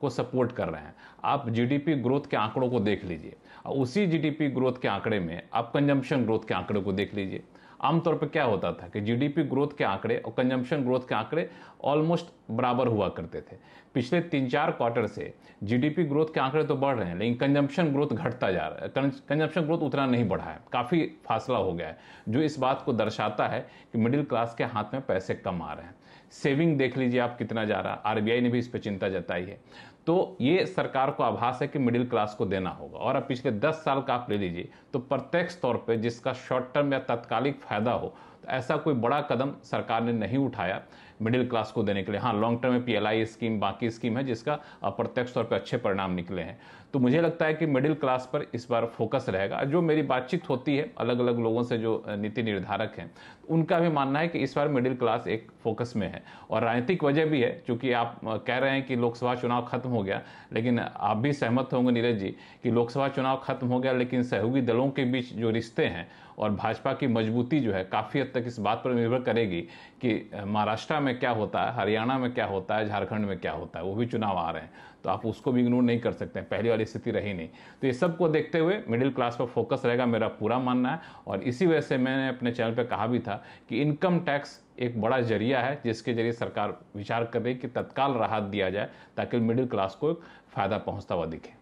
Speaker 2: को सपोर्ट कर रहे हैं। आप जीडीपी ग्रोथ के आंकड़ों को देख लीजिए, उसी जीडीपी ग्रोथ के आंकड़े में आप कंजम्पशन ग्रोथ के आंकड़े को देख लीजिए। आमतौर पर क्या होता था कि जीडीपी ग्रोथ के आंकड़े और कंजम्पशन ग्रोथ के आंकड़े ऑलमोस्ट बराबर हुआ करते थे। पिछले 3-4 क्वार्टर से जीडीपी ग्रोथ के आंकड़े तो बढ़ रहे हैं, लेकिन कंजम्पशन ग्रोथ घटता जा रहा है। कंजम्पशन ग्रोथ उतना नहीं बढ़ा है, काफ़ी फासला हो गया है, जो इस बात को दर्शाता है कि मिडिल क्लास के हाथ में पैसे कम आ रहे हैं। सेविंग देख लीजिए आप कितना जा रहा है, आरबीआई ने भी इस पर चिंता जताई है। तो ये सरकार को आभास है कि मिडिल क्लास को देना होगा। और अब पिछले 10 साल का आप ले लीजिए तो प्रत्यक्ष तौर पे जिसका शॉर्ट टर्म या तात्कालिक फायदा हो, तो ऐसा कोई बड़ा कदम सरकार ने नहीं उठाया मिडिल क्लास को देने के लिए। हाँ, लॉन्ग टर्म में पीएलआई स्कीम, बाकी स्कीम है जिसका अप्रत्यक्ष तौर पे अच्छे परिणाम निकले हैं। तो मुझे लगता है कि मिडिल क्लास पर इस बार फोकस रहेगा। जो मेरी बातचीत होती है अलग अलग लोगों से जो नीति निर्धारक हैं, उनका भी मानना है कि इस बार मिडिल क्लास एक फोकस में है। और राजनीतिक वजह भी है, क्योंकि आप कह रहे हैं कि लोकसभा चुनाव खत्म हो गया, लेकिन आप भी सहमत होंगे नीरज जी कि लोकसभा चुनाव खत्म हो गया, लेकिन सहयोगी दलों के बीच जो रिश्ते हैं और भाजपा की मजबूती जो है काफ़ी हद तक इस बात पर निर्भर करेगी कि महाराष्ट्र में क्या होता है, हरियाणा में क्या होता है, झारखंड में क्या होता है। वो भी चुनाव आ रहे हैं, तो आप उसको भी इग्नोर नहीं कर सकते हैं, पहले वाली स्थिति रही नहीं। तो ये सब को देखते हुए मिडिल क्लास पर फोकस रहेगा, मेरा पूरा मानना है। और इसी वजह से मैंने अपने चैनल पर कहा भी था कि इनकम टैक्स एक बड़ा जरिया है जिसके जरिए सरकार विचार कर रही है कि तत्काल राहत दिया जाए ताकि मिडिल क्लास को फ़ायदा पहुँचता हुआ दिखे।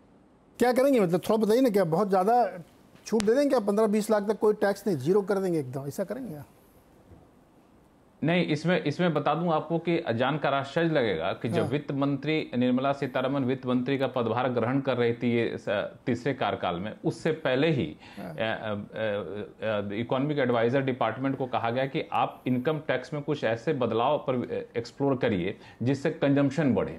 Speaker 1: क्या करेंगे, मतलब थोड़ा बताइए ना, क्या बहुत ज़्यादा छूट दे देंगे क्या? 15-20 लाख तक कोई टैक्स नहीं, जीरो कर देंगे एकदम, ऐसा करेंगे?
Speaker 2: नहीं, इसमें बता दूं आपको कि जानकर आश्चर्य लगेगा कि जब वित्त मंत्री निर्मला सीतारमण वित्त मंत्री का पदभार ग्रहण कर रही थी ये तीसरे कार्यकाल में, उससे पहले ही इकोनॉमिक एडवाइजर डिपार्टमेंट को कहा गया कि आप इनकम टैक्स में कुछ ऐसे बदलाव पर एक्सप्लोर करिए जिससे कंजम्पशन बढ़े।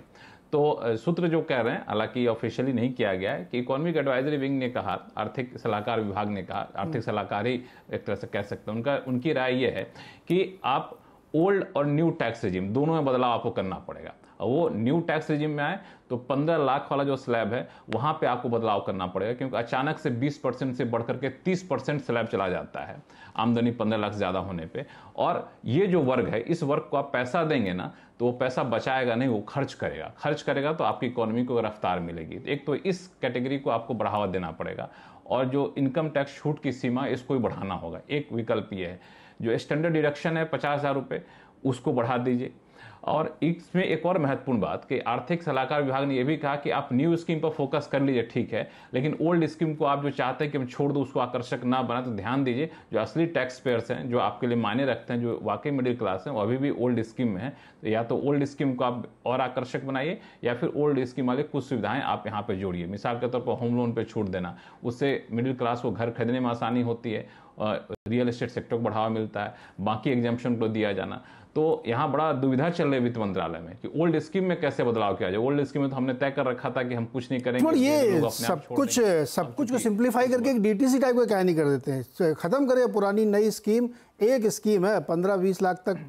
Speaker 2: तो सूत्र जो कह रहे हैं, हालांकि ऑफिशियली नहीं किया गया है, कि इकोनॉमिक एडवाइजरी विंग ने कहा, आर्थिक सलाहकार विभाग ने कहा, आर्थिक सलाहकार ही एक तरह से कह सकते हैं, उनकी राय यह है कि आप ओल्ड और न्यू टैक्स रिजिम दोनों में बदलाव आपको करना पड़ेगा। और वो न्यू टैक्स रिजिम में आए तो 15 लाख वाला जो स्लैब है वहां पे आपको बदलाव करना पड़ेगा, क्योंकि अचानक से 20% से बढ़कर के 30% स्लैब चला जाता है आमदनी 15 लाख ज़्यादा होने पे। और ये जो वर्ग है, इस वर्ग को आप पैसा देंगे ना तो वो पैसा बचाएगा नहीं, वो खर्च करेगा तो आपकी इकोनॉमी को रफ्तार मिलेगी। एक तो इस कैटेगरी को आपको बढ़ावा देना पड़ेगा, और जो इनकम टैक्स छूट की सीमा इसको भी बढ़ाना होगा। एक विकल्प ये है, जो स्टैंडर्ड डिडक्शन है 50,000 रुपये, उसको बढ़ा दीजिए। और इसमें एक और महत्वपूर्ण बात कि आर्थिक सलाहकार विभाग ने यह भी कहा कि आप न्यू स्कीम पर फोकस कर लीजिए, ठीक है, लेकिन ओल्ड स्कीम को आप जो चाहते हैं कि हम छोड़ दो, उसको आकर्षक ना बना, तो ध्यान दीजिए जो असली टैक्स पेयर्स हैं, जो आपके लिए मायने रखते हैं, जो वाकई मिडिल क्लास हैं, वो अभी भी ओल्ड स्कीम में है। तो या तो ओल्ड स्कीम को आप और आकर्षक बनाइए, या फिर ओल्ड स्कीम वाले कुछ सुविधाएं आप यहाँ पे जोड़िए। मिसाल के तौर पर होम लोन पे छूट देना, उससे मिडिल क्लास को घर खरीदने में आसानी होती है, रियल एस्टेट सेक्टर को बढ़ावा मिलता है, बाकी एग्जाम्पशन को दिया जाना। तो यहाँ बड़ा दुविधा चल रही है वित्त मंत्रालय में कि ओल्ड स्कीम में कैसे बदलाव किया जाए। ओल्ड स्कीम में तो हमने तय कर रखा था कि हम कुछ नहीं करेंगे,
Speaker 1: ये सब कुछ को सिंप्लीफाई करके एक डीटीसी टाइप का क्या नहीं कर देते हैं, खत्म करें पुरानी नई स्कीम। एक स्कीम है 15-20 लाख तक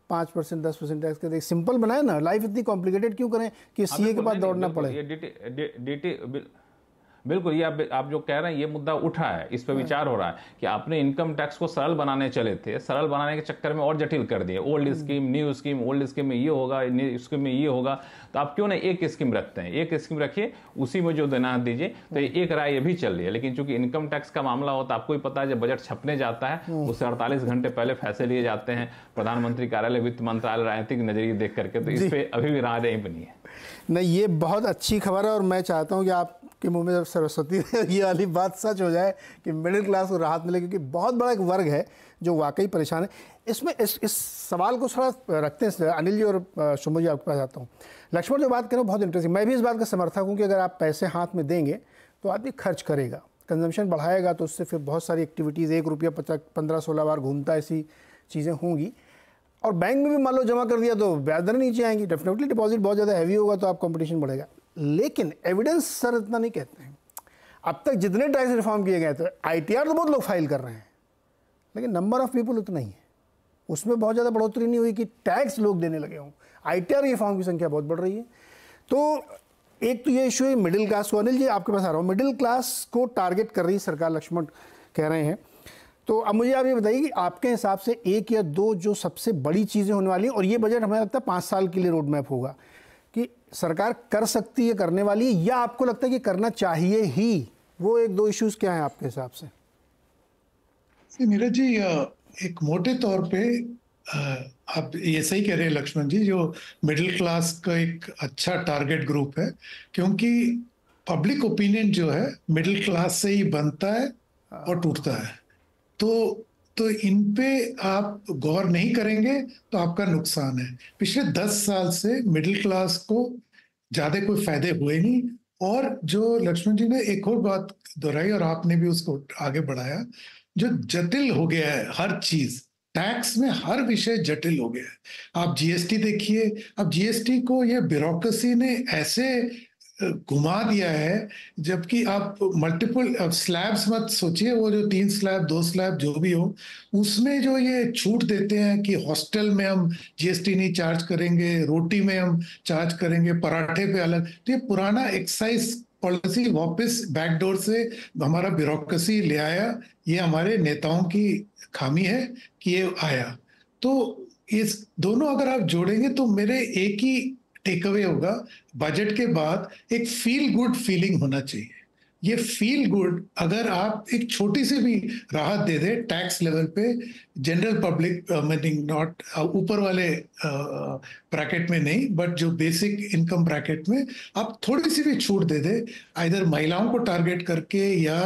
Speaker 1: 5% 10% टैक्स कर, सिंपल बनाए ना, लाइफ इतनी कॉम्प्लिकेटेड क्यों करें कि सीए के पास दौड़ना पड़े।
Speaker 2: बिल्कुल, ये आप जो कह रहे हैं ये मुद्दा उठा है, इस पर विचार हो रहा है कि आपने इनकम टैक्स को सरल बनाने चले थे, सरल बनाने के चक्कर में और जटिल कर दिए। Old scheme, new scheme, old scheme में ये होगा, न्यू स्कीम में ये होगा, तो आप क्यों नहीं एक स्कीम रखते हैं, एक स्कीम रखिए, उसी में जो देना दीजिए। तो एक राय ये भी चल रही है, लेकिन चूंकि इनकम टैक्स का मामला होता है, आपको ही पता है, जब बजट छपने जाता है उससे 48 घंटे पहले फैसले लिए जाते हैं, प्रधानमंत्री कार्यालय, वित्त मंत्रालय राजनीतिक नजरिए देख करके, तो इस पर अभी भी राय नहीं बनी है।
Speaker 1: नहीं, ये बहुत अच्छी खबर है, और मैं चाहता हूँ कि आपके मुंह में जब सरस्वती ये वाली बात सच हो जाए कि मिडिल क्लास को राहत मिले, क्योंकि बहुत बड़ा एक वर्ग है जो वाकई परेशान है। इसमें इस सवाल को थोड़ा रखते हैं अनिल जी और सुमन जी, आपके पास आता हूँ। लक्ष्मण जो बात करें बहुत इंटरेस्टिंग, मैं भी इस बात का समर्थक हूँ कि अगर आप पैसे हाथ में देंगे तो आदमी खर्च करेगा, कंजम्पशन बढ़ाएगा, तो उससे फिर बहुत सारी एक्टिविटीज़, 1 रुपया 15-16 बार घूमता, ऐसी चीज़ें होंगी। और बैंक में भी मान लो जमा कर दिया तो ब्याज दर नीचे आएंगी, डेफिनेटली डिपॉजिट बहुत ज़्यादा हैवी होगा तो आप कंपटीशन बढ़ेगा। लेकिन एविडेंस सर इतना नहीं कहते हैं। अब तक जितने टैक्स रिफॉर्म किए गए, तो ITR तो बहुत लोग फाइल कर रहे हैं, लेकिन नंबर ऑफ पीपल उतना ही है, उसमें बहुत ज़्यादा बढ़ोतरी नहीं हुई कि टैक्स लोग देने लगे हों। ITR रिफॉर्म की संख्या बहुत बढ़ रही है। तो एक तो ये इशू है मिडिल क्लास को। अनिल जी, आपके पास आ रहा हूँ। मिडिल क्लास को टारगेट कर रही सरकार, लक्ष्मण कह रहे हैं, तो अब मुझे आप ये बताइए कि आपके हिसाब से 1 या 2 जो सबसे बड़ी चीज़ें होने वाली हैं, और ये बजट हमें लगता है 5 साल के लिए रोड मैप होगा, कि सरकार कर सकती है, करने वाली है, या आपको लगता है कि करना चाहिए ही? वो एक दो इश्यूज क्या हैं आपके हिसाब से?
Speaker 3: नीरज जी, एक मोटे तौर पे आप ये सही कह रहे हैं लक्ष्मण जी, जो मिडिल क्लास का एक अच्छा टारगेट ग्रुप है, क्योंकि पब्लिक ओपिनियन जो है मिडिल क्लास से ही बनता है और टूटता है। तो इन पे आप गौर नहीं करेंगे तो आपका नुकसान है। पिछले 10 साल से मिडिल क्लास को ज्यादा कोई फायदे हुए नहीं। और जो लक्ष्मण जी ने एक और बात दोहराई और आपने भी उसको आगे बढ़ाया, जो जटिल हो गया है हर चीज, टैक्स में हर विषय जटिल हो गया है। आप जीएसटी देखिए, अब जीएसटी को ये ब्यूरोक्रेसी ने ऐसे घुमा दिया है, जबकि आप मल्टीपल स्लैब्स मत सोचिए, वो जो 3 स्लैब 2 स्लैब जो भी हो, उसमें जो ये छूट देते हैं कि हॉस्टल में हम जीएसटी नहीं चार्ज करेंगे, रोटी में हम चार्ज करेंगे, पराठे पे अलग, तो ये पुराना एक्साइज पॉलिसी वापस बैकडोर से हमारा ब्यूरोक्रेसी ले आया। ये हमारे नेताओं की खामी है कि ये आया। तो इस दोनों अगर आप जोड़ेंगे तो मेरे एक ही टेक अवे होगा, बजट के बाद एक फील गुड फीलिंग होना चाहिए। ये फील गुड अगर आप एक छोटी सी भी राहत दे दे टैक्स लेवल पे, जनरल पब्लिक मीनिंग नॉट ऊपर वाले ब्रैकेट में नहीं, बट जो बेसिक इनकम ब्रैकेट में आप थोड़ी सी भी छूट दे दे, इधर महिलाओं को टारगेट करके या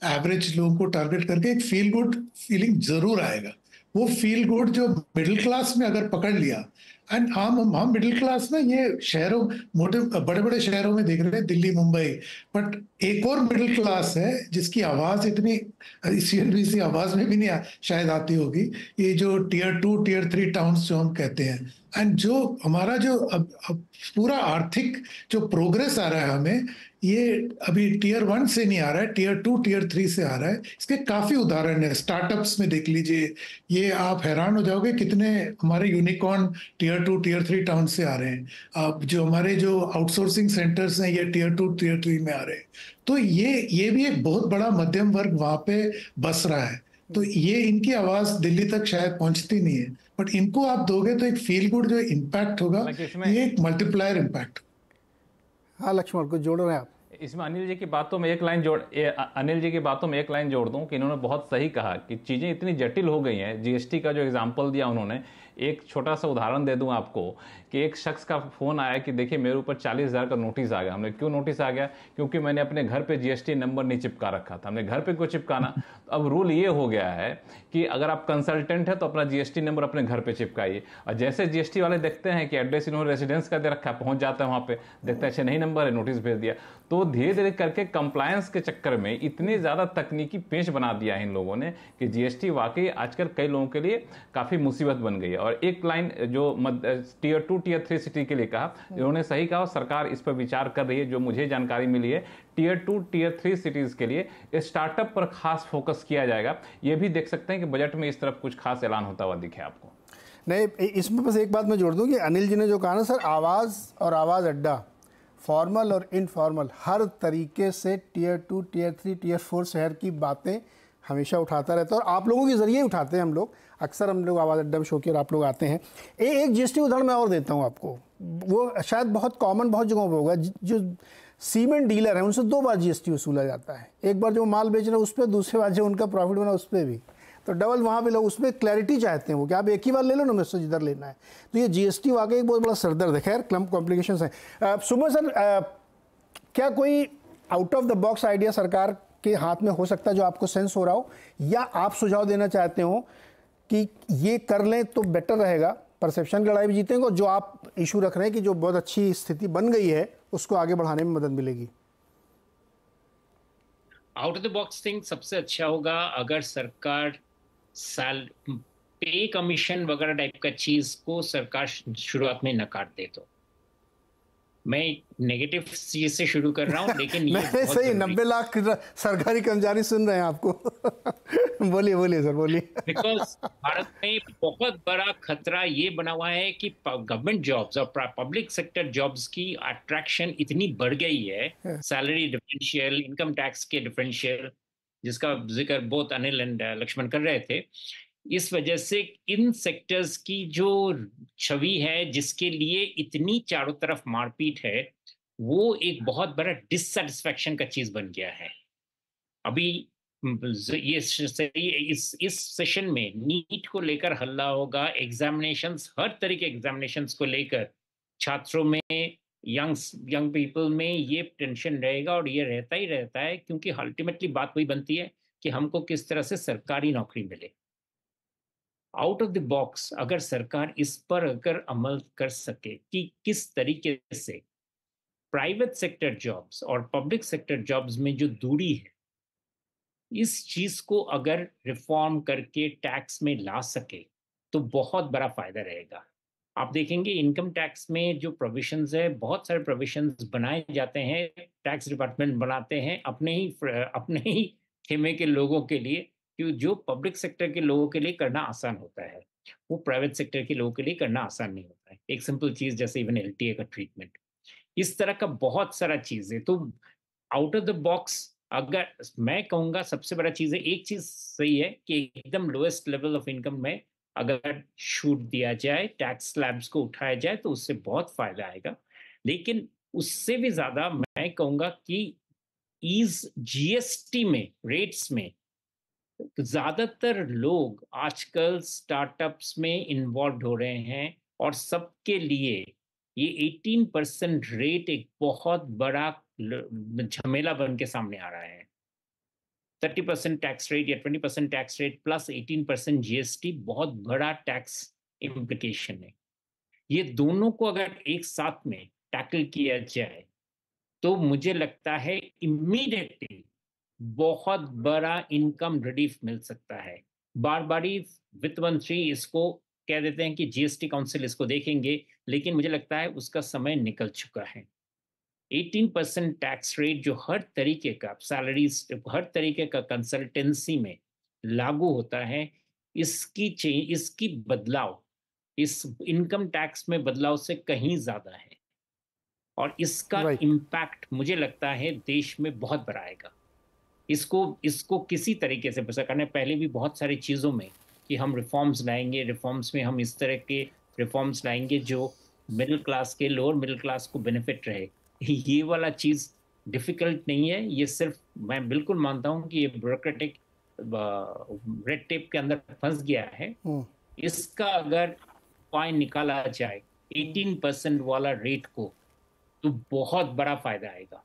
Speaker 3: एवरेज लोगों को टारगेट करके, एक फील गुड फीलिंग जरूर आएगा। वो फील गुड जो मिडिल क्लास में अगर पकड़ लिया, एंड हम मिडिल क्लास में ये शहरों, मोटे बड़े बड़े शहरों में देख रहे हैं, दिल्ली मुंबई, बट एक और मिडिल क्लास है जिसकी आवाज इतनी सीएनबीसी आवाज में भी नहीं शायद आती होगी, ये जो टियर 2 टियर 3 टाउन्स जो हम कहते हैं। एंड जो हमारा जो अब पूरा आर्थिक जो प्रोग्रेस आ रहा है हमें, ये अभी टियर 1 से नहीं आ रहा है, टियर 2 टियर 3 से आ रहा है। इसके काफी उदाहरण है, स्टार्टअप्स में देख लीजिए, ये आप हैरान हो जाओगे कितने हमारे यूनिकॉर्न टियर 2 टियर 3 टाउन से आ रहे हैं। अब जो हमारे जो आउटसोर्सिंग सेंटर्स हैं, ये टियर 2 टियर 3 में आ रहे हैं। तो ये भी एक बहुत बड़ा मध्यम वर्ग वहां पे बस रहा है। तो ये इनकी आवाज दिल्ली तक शायद पहुंचती नहीं है, बट इनको आप दोगे तो एक फील गुड जो इम्पैक्ट होगा, ये एक मल्टीप्लायर इम्पैक्ट।
Speaker 1: हाँ लक्ष्मण, कुछ जोड़ रहे हैं आप
Speaker 2: इसमें? अनिल जी की बातों में एक लाइन जोड़ दूं कि इन्होंने बहुत सही कहा कि चीज़ें इतनी जटिल हो गई हैं। जीएसटी का जो एग्जांपल दिया उन्होंने, एक छोटा सा उदाहरण दे दूं आपको कि एक शख्स का फ़ोन आया कि देखिए मेरे ऊपर 40,000 का नोटिस आ गया। हमने क्यों नोटिस आ गया? क्योंकि मैंने अपने घर पे जीएसटी नंबर नहीं चिपका रखा था। हमने घर पे क्यों चिपकाना? अब रूल ये हो गया है कि अगर आप कंसल्टेंट है तो अपना जीएसटी नंबर अपने घर पे चिपकाइए, और जैसे जीएसटी वाले देखते हैं कि एड्रेस इन्होंने रेसिडेंस का दे रखा है, पहुंच जाता है वहाँ पे, देखता है अच्छा नहीं नंबर है, नोटिस भेज दिया। तो धीरे धीरे करके कंप्लायंस के चक्कर में इतने ज़्यादा तकनीकी पेश बना दिया है इन लोगों ने कि जीएसटी वाकई आजकल कई लोगों के लिए काफ़ी मुसीबत बन गई है। और एक लाइन जो टियर 2 टियर 3 सिटी के लिए कहा, इन्होंने सही कहा, सरकार इस पर विचार कर रही है। जो मुझे जानकारी मिली है, टियर 2 टियर 3 सिटीज़ के लिए स्टार्टअप पर खास फोकस किया जाएगा। ये भी देख सकते हैं कि बजट में इस तरफ कुछ खास ऐलान होता हुआ दिखे आपको।
Speaker 1: नहीं, इसमें बस एक बात मैं जोड़ दूं कि अनिल जी ने जो कहा ना सर, आवाज़ और आवाज़ अड्डा, फॉर्मल और इनफॉर्मल, हर तरीके से टियर 2 टियर 3 टियर 4 शहर की बातें हमेशा उठाता रहता है, और आप लोगों के ज़रिए उठाते हैं हम लोग। अक्सर हम लोग आवाज़ अड्डा में शौकीन आप लोग आते हैं। एक जीएसटी उदाहरण मैं और देता हूँ आपको, वो शायद बहुत कॉमन बहुत जगहों पर होगा। जो सीमेंट डीलर हैं उनसे 2 बार जीएसटी वसूला जाता है, एक बार जो माल बेच रहे हैं उस पर, दूसरे बार जो उनका प्रॉफिट बना उस पर भी, तो डबल वहाँ पे लोग उसमें क्लैरिटी चाहते हैं वो कि आप एक ही बार ले लो ना, मुझसे जिधर लेना है। तो ये जीएसटी वाकई एक बहुत बड़ा सरदर्द है। खैर कॉम्प्लिकेशंस हैं। सुमन सर, क्या कोई out of the box idea सरकार के हाथ में हो सकता है जो आपको सेंस हो रहा हो, या आप सुझाव देना चाहते हो कि ये कर लें तो बेटर रहेगा, परसेप्शन की लड़ाई भी जीतेंगे, और जो आप इशू रख रहे हैं कि जो बहुत अच्छी स्थिति बन गई है उसको आगे बढ़ाने में मदद मिलेगी?
Speaker 4: Out of the box thing सबसे अच्छा होगा अगर सरकार पे कमीशन वगैरह टाइप का चीज को सरकार शुरुआत में नकार दे। तो मैं नेगेटिव चीज से शुरू कर रहा हूं, लेकिन ये
Speaker 1: सही 90 लाख सरकारी कर्मचारी सुन रहे हैं आपको। बोलिए सर, बोलिए।
Speaker 4: बिकॉज भारत में बहुत बड़ा खतरा ये बना हुआ है कि गवर्नमेंट जॉब्स और पब्लिक सेक्टर जॉब्स की अट्रैक्शन इतनी बढ़ गई है, सैलरी डिफरेंशियल, इनकम टैक्स के डिफरेंशियल, जिसका जिक्र बहुत अनिल एंड लक्ष्मण कर रहे थे, इस वजह से इन सेक्टर्स की जो छवि है, जिसके लिए इतनी चारों तरफ मारपीट है, वो एक बहुत बड़ा डिससेटिस्फैक्शन का चीज बन गया है। अभी ये इस सेशन में नीट को लेकर हल्ला होगा, एग्जामिनेशंस, हर तरह के एग्जामिनेशंस को लेकर छात्रों में, यंग पीपल में ये टेंशन रहेगा, और ये रहता ही रहता है, क्योंकि अल्टीमेटली बात वही बनती है कि हमको किस तरह से सरकारी नौकरी मिले। आउट ऑफ द बॉक्स अगर सरकार इस पर अगर अमल कर सके कि किस तरीके से प्राइवेट सेक्टर जॉब्स और पब्लिक सेक्टर जॉब्स में जो दूरी है, इस चीज को अगर रिफॉर्म करके टैक्स में ला सके तो बहुत बड़ा फायदा रहेगा। आप देखेंगे इनकम टैक्स में जो प्रोविजंस है, बहुत सारे प्रोविजंस बनाए जाते हैं, टैक्स डिपार्टमेंट बनाते हैं अपने ही खेमे के लोगों के लिए, कि जो पब्लिक सेक्टर के लोगों के लिए करना आसान होता है, वो प्राइवेट सेक्टर के लोगों के लिए करना आसान नहीं होता है। एक सिंपल चीज जैसे इवन LTA का ट्रीटमेंट, इस तरह का बहुत सारा चीज है। तो आउट ऑफ द बॉक्स अगर मैं कहूँगा सबसे बड़ा चीज है, एक चीज सही है कि एकदम लोएस्ट लेवल ऑफ इनकम में अगर छूट दिया जाए, टैक्स स्लैब्स को उठाया जाए, तो उससे बहुत फायदा आएगा। लेकिन उससे भी ज्यादा मैं कहूँगा कि ईज GST में, रेट्स में, ज्यादातर लोग आजकल स्टार्टअप्स में इन्वॉल्व हो रहे हैं, और सबके लिए ये 18% रेट एक बहुत बड़ा झमेला बन के सामने आ रहा है। 30% टैक्स रेट या 20% टैक्स रेट प्लस 18% GST बहुत बड़ा टैक्स इम्प्लीकेशन है। ये दोनों को अगर एक साथ में टैकल किया जाए तो मुझे लगता है इमीडिएटली बहुत बड़ा इनकम रिलीफ मिल सकता है। बार बार ही वित्त मंत्री इसको कह देते हैं कि GST काउंसिल इसको देखेंगे, लेकिन मुझे लगता है उसका समय निकल चुका है। 18% टैक्स रेट जो हर तरीके का सैलरीज, हर तरीके का कंसल्टेंसी में लागू होता है, इसकी बदलाव इस इनकम टैक्स में बदलाव से कहीं ज्यादा है, और इसका इम्पैक्ट मुझे लगता है देश में बहुत बड़ा आएगा। इसको किसी तरीके से सरकार ने पहले भी बहुत सारी चीजों में कि हम रिफॉर्म्स लाएंगे, रिफॉर्म्स में हम इस तरह के रिफॉर्म्स लाएंगे जो मिडिल क्लास के, लोअर मिडिल क्लास को बेनिफिट रहे। ये वाला चीज डिफिकल्ट नहीं है, ये सिर्फ मैं बिल्कुल मानता हूं कि ये ब्यूरोक्रेटिक रेड टेप के अंदर फंस गया है। इसका अगर उपाय निकाला जाए 18% वाला रेट को, तो बहुत बड़ा फायदा आएगा।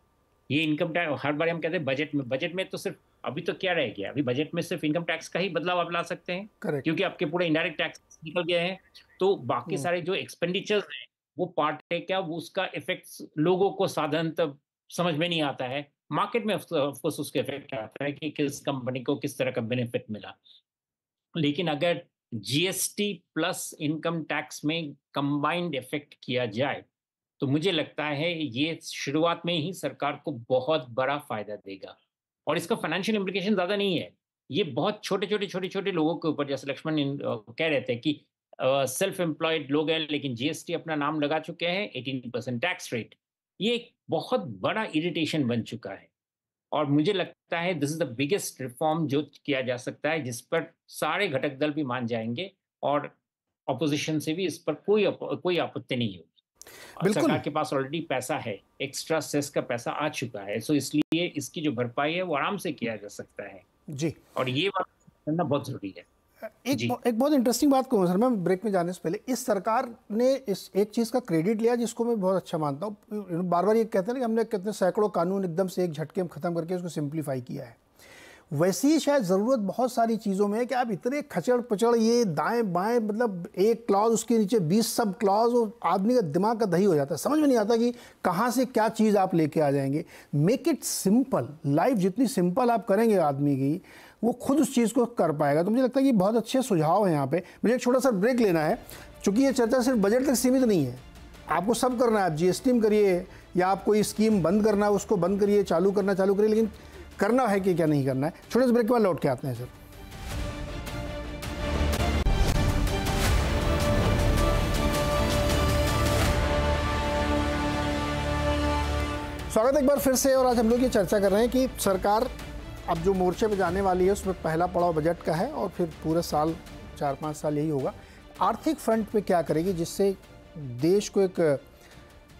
Speaker 4: ये इनकम टैक्स हर बार हम कहते हैं बजट में तो सिर्फ अभी तो क्या रह गया, अभी बजट में सिर्फ इनकम टैक्स का ही बदलाव आप ला सकते हैं, क्योंकि आपके पूरे इनडायरेक्ट टैक्स निकल गए हैं। तो बाकी सारे जो एक्सपेंडिचर्स हैं वो पार्ट है क्या, वो उसका इफेक्ट लोगों को साधारणतः समझ में नहीं आता है। मार्केट में ऑफकोर्स उसका इफेक्ट आता है कि किस कंपनी को किस तरह का बेनिफिट मिला, लेकिन अगर GST प्लस इनकम टैक्स में कंबाइंड इफेक्ट किया जाए तो मुझे लगता है ये शुरुआत में ही सरकार को बहुत बड़ा फायदा देगा। और इसका फाइनेंशियल इम्प्लीकेशन ज्यादा नहीं है, ये बहुत छोटे लोगों के ऊपर, जैसे लक्ष्मण कह रहे थे कि सेल्फ एम्प्लॉयड लोग हैं लेकिन GST अपना नाम लगा चुके हैं, 18% टैक्स रेट, ये एक बहुत बड़ा इरिटेशन बन चुका है। और मुझे लगता है this is the biggest reform जो किया जा सकता है, जिस पर सारे घटक दल भी मान जाएंगे और ऑपोजिशन से भी इस पर कोई आपत्ति नहीं होगी। सरकार के पास ऑलरेडी पैसा है, एक्स्ट्रा सेस का पैसा आ चुका है, सो इसलिए इसकी जो भरपाई है वो आराम से किया जा सकता है जी, और ये बात करना बहुत जरूरी है।
Speaker 1: एक बहुत इंटरेस्टिंग बात कहूँ सर, मैं ब्रेक में जाने से पहले, इस सरकार ने इस एक चीज़ का क्रेडिट लिया जिसको मैं बहुत अच्छा मानता हूँ। बार बार ये कहते हैं कि हमने कितने सैकड़ों कानून एकदम से एक झटके में ख़त्म करके उसको सिंप्लीफाई किया है। वैसी ही शायद ज़रूरत बहुत सारी चीज़ों में है कि आप इतने खचड़ पचड़ ये दाएं बाएं, मतलब एक क्लॉज उसके नीचे 20 सब क्लॉज, और आदमी का दिमाग का दही हो जाता है, समझ में नहीं आता कि कहाँ से क्या चीज़ आप लेके आ जाएंगे। मेक इट सिंपल, लाइफ जितनी सिंपल आप करेंगे आदमी की, वो खुद उस चीज़ को कर पाएगा। तो मुझे लगता है कि बहुत अच्छे सुझाव हैं यहाँ पे। मुझे एक छोटा सा ब्रेक लेना है, चूँकि ये चर्चा सिर्फ बजट तक सीमित नहीं है, आपको सब करना है। आप GST में करिए या आप कोई स्कीम बंद करना है उसको बंद करिए, चालू करिए, लेकिन करना है कि क्या नहीं करना है। छोटे से ब्रेक के बाद लौट के आते हैं सर। स्वागत एक बार फिर से। और आज हम लोग ये चर्चा कर रहे हैं कि सरकार अब जो मोर्चे पे जाने वाली है उसमें पहला पड़ाव बजट का है, और फिर पूरे साल 4-5 साल यही होगा। आर्थिक फ्रंट पे क्या करेगी जिससे देश को एक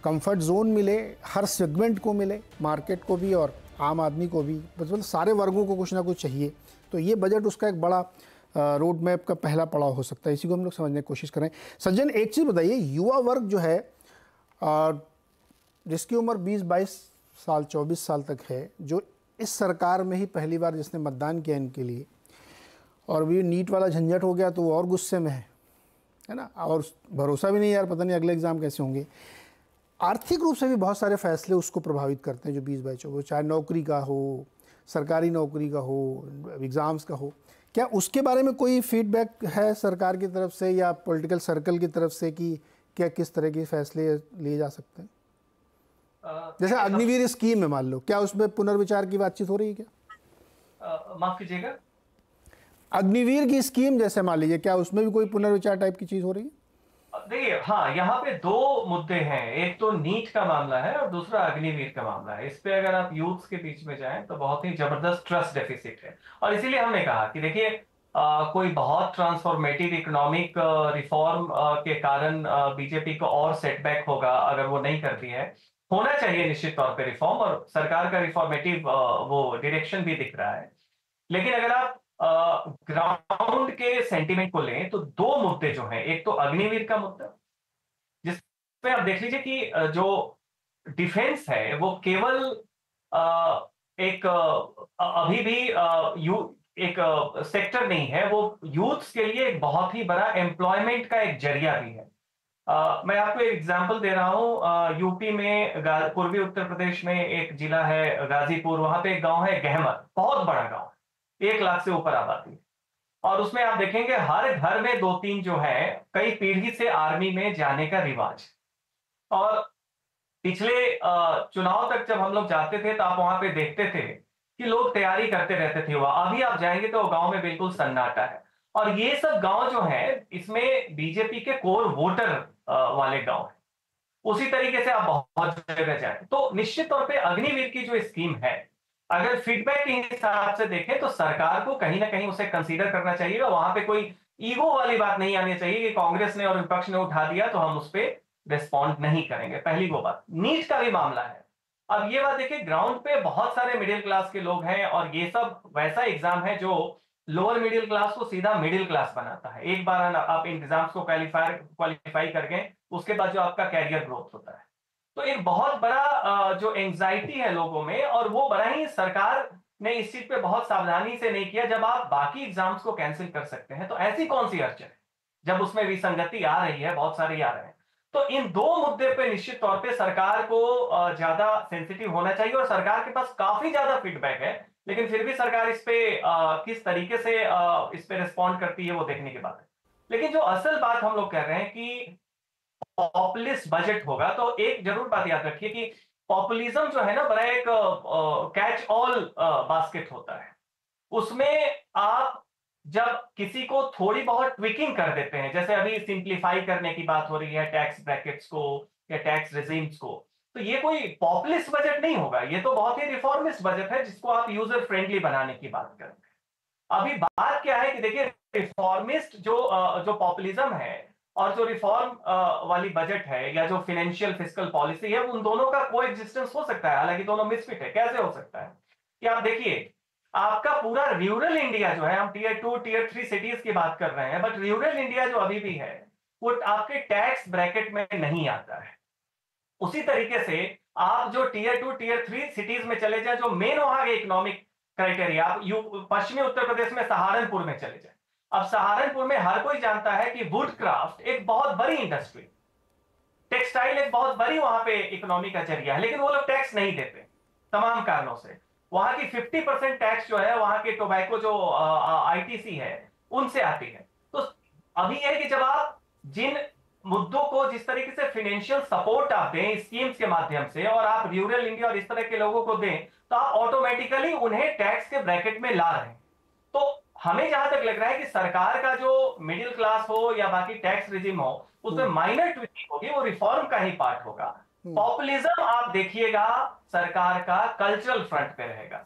Speaker 1: कंफर्ट जोन मिले, हर सेगमेंट को मिले, मार्केट को भी और आम आदमी को भी, मतलब सारे वर्गों को कुछ ना कुछ चाहिए। तो ये बजट उसका एक बड़ा रोड मैप का पहला पड़ाव हो सकता है। इसी को हम लोग समझने की कोशिश करें। सज्जन, एक चीज़ बताइए, युवा वर्ग जो है जिसकी उम्र 20-22 साल 24 साल तक है, जो इस सरकार में ही पहली बार जिसने मतदान किया इनके लिए, और अभी नीट वाला झंझट हो गया तो वो और गुस्से में है ना, और भरोसा भी नहीं यार, पता नहीं अगले एग्ज़ाम कैसे होंगे। आर्थिक रूप से भी बहुत सारे फैसले उसको प्रभावित करते हैं जो 20-22, चाहे नौकरी का हो, सरकारी नौकरी का हो, एग्ज़ाम्स का हो। क्या उसके बारे में कोई फीडबैक है सरकार की तरफ से या पॉलिटिकल सर्कल की तरफ से कि क्या किस तरह के फैसले लिए जा सकते हैं? जैसे अग्निवीर स्कीम है, मान लो, क्या उसमें पुनर्विचार की बातचीत हो रही है क्या?
Speaker 5: माफ कीजिएगा,
Speaker 1: अग्निवीर की स्कीम जैसे मान लीजिए, क्या उसमें भी कोई पुनर्विचार टाइप की चीज हो रही है?
Speaker 5: देखिए, हाँ, यहाँ पे दो मुद्दे हैं। एक तो नीट का मामला है और दूसरा अग्निवीर का मामला है। इस पे अगर आप यूथ्स के बीच में जाएं तो बहुत ही जबरदस्त ट्रस्ट डेफिसिट है। और इसीलिए हमने कहा कि देखिए, कोई बहुत ट्रांसफॉर्मेटिव इकोनॉमिक रिफॉर्म के कारण बीजेपी को और सेटबैक होगा अगर वो नहीं करती है। होना चाहिए निश्चित तौर पे रिफॉर्म, और सरकार का रिफॉर्मेटिव वो डायरेक्शन भी दिख रहा है। लेकिन अगर आप ग्राउंड के सेंटीमेंट को लें तो दो मुद्दे जो हैं, एक तो अग्निवीर का मुद्दा, जिसमें आप देख लीजिए कि जो डिफेंस है वो केवल एक अभी भी एक सेक्टर नहीं है, वो यूथ्स के लिए एक बहुत ही बड़ा एम्प्लॉयमेंट का एक जरिया भी है। मैं आपको एक एग्जांपल दे रहा हूं। यूपी में पूर्वी उत्तर प्रदेश में एक जिला है गाजीपुर, वहां पे एक गांव है गहमर, बहुत बड़ा गांव, 1 लाख से ऊपर आबादी, और उसमें आप देखेंगे हर घर में 2-3 जो है कई पीढ़ी से आर्मी में जाने का रिवाज। और पिछले चुनाव तक जब हम लोग जाते थे तो आप वहां पे देखते थे कि लोग तैयारी करते रहते थे। वहां अभी आप जाएंगे तो गांव में बिल्कुल सन्नाटा है। और ये सब गांव जो है इसमें बीजेपी के कोर वोटर वाले गांव है। उसी तरीके से आप बहुत जगह जाए तो निश्चित तौर पे अग्निवीर की जो स्कीम है, अगर फीडबैक के हिसाब से देखें तो सरकार को कहीं ना कहीं उसे कंसीडर करना चाहिए। वहां पे कोई ईगो वाली बात नहीं आनी चाहिए कि कांग्रेस ने और विपक्ष ने उठा दिया तो हम उस पर रिस्पॉन्ड नहीं करेंगे। पहली वो बात। नीट का भी मामला है। अब ये बात देखिए, ग्राउंड पे बहुत सारे मिडिल क्लास के लोग हैं और ये सब वैसा एग्जाम है जो लोअर मिडिल क्लास को सीधा मिडिल क्लास बनाता है। एक बार आप इन एग्जाम्स को क्वालिफाई करके उसके बाद जो आपका कैरियर ग्रोथ होता है, तो एक बहुत बड़ा जो एंजाइटी है लोगों में, और वो बड़ा ही सरकार ने इस चीज पे बहुत सावधानी से नहीं किया। जब आप बाकी एग्जाम्स को कैंसिल कर सकते हैं तो ऐसी कौन सी अड़चन है जब उसमें विसंगति आ रही है, बहुत सारे आ रहे हैं। तो इन दो मुद्दे पे निश्चित तौर पे सरकार को ज्यादा सेंसिटिव होना चाहिए, और सरकार के पास काफी ज्यादा फीडबैक है, लेकिन फिर भी सरकार इस पे किस तरीके से इस पे रिस्पॉन्ड करती है वो देखने की बात है। लेकिन जो असल बात हम लोग कह रहे हैं कि पॉपुलिस्ट बजट होगा, तो एक जरूर बात याद रखिए कि पॉपुलिज्म जो है ना, बड़ा एक कैच ऑल बास्केट होता है। उसमें आप जब किसी को थोड़ी बहुत ट्विकिंग कर देते हैं, जैसे अभी सिंप्लीफाई करने की बात हो रही है टैक्स ब्रैकेट्स को या टैक्स रेजिम्स को, तो ये कोई पॉपुलिस्ट बजट नहीं होगा। ये तो बहुत ही रिफॉर्मिस्ट बजट है जिसको आप यूजर फ्रेंडली बनाने की बात करेंगे। अभी बात क्या है कि देखिए, रिफॉर्मिस्ट जो पॉपुलिज्म है और जो रिफॉर्म वाली बजट है या जो फाइनेंशियल फिस्कल पॉलिसी है, उन दोनों का कोएग्जिस्टेंस हो सकता है। हालांकि दोनों मिसफिट है। कैसे हो सकता है कि आप देखिए, आपका पूरा रूरल इंडिया जो है, हम टियर 2 टियर 3 सिटीज की बात कर रहे हैं, बट रूरल इंडिया जो अभी भी है वो आपके टैक्स ब्रैकेट में नहीं आता है। उसी तरीके से आप जो टियर 2 टियर 3 सिटीज में चले जाए, जो मेन वहां के इकोनॉमिक क्राइटेरिया, आप पश्चिमी उत्तर प्रदेश में सहारनपुर में चले जाए। अब सहारनपुर में हर कोई जानता है कि वुड क्राफ्ट एक बहुत बड़ी इंडस्ट्री, टेक्सटाइल एक बहुत बड़ी वहां पे इकोनॉमी का जरिया है, लेकिन वो लोग टैक्स नहीं देते तमाम कारणों से। वहां की 50% टैक्स जो है वहां के टोबैको जो आईटीसी है उनसे आती है। तो अभी है कि जब आप जिन मुद्दों को जिस तरीके से फाइनेंशियल सपोर्ट आप दें स्कीम्स के माध्यम से, और आप रूरल इंडिया और इस तरह के लोगों को दें, तो आप ऑटोमेटिकली उन्हें टैक्स के ब्रैकेट में ला रहे हैं। तो हमें जहां तक लग रहा है कि सरकार का जो मिडिल क्लास हो या बाकी टैक्स रिजिम हो, उसमें माइनर ट्विकिंग होगी, वो रिफॉर्म का ही पार्ट होगा। पॉपुलिज्म आप देखिएगा सरकार का कल्चरल फ्रंट पे रहेगा।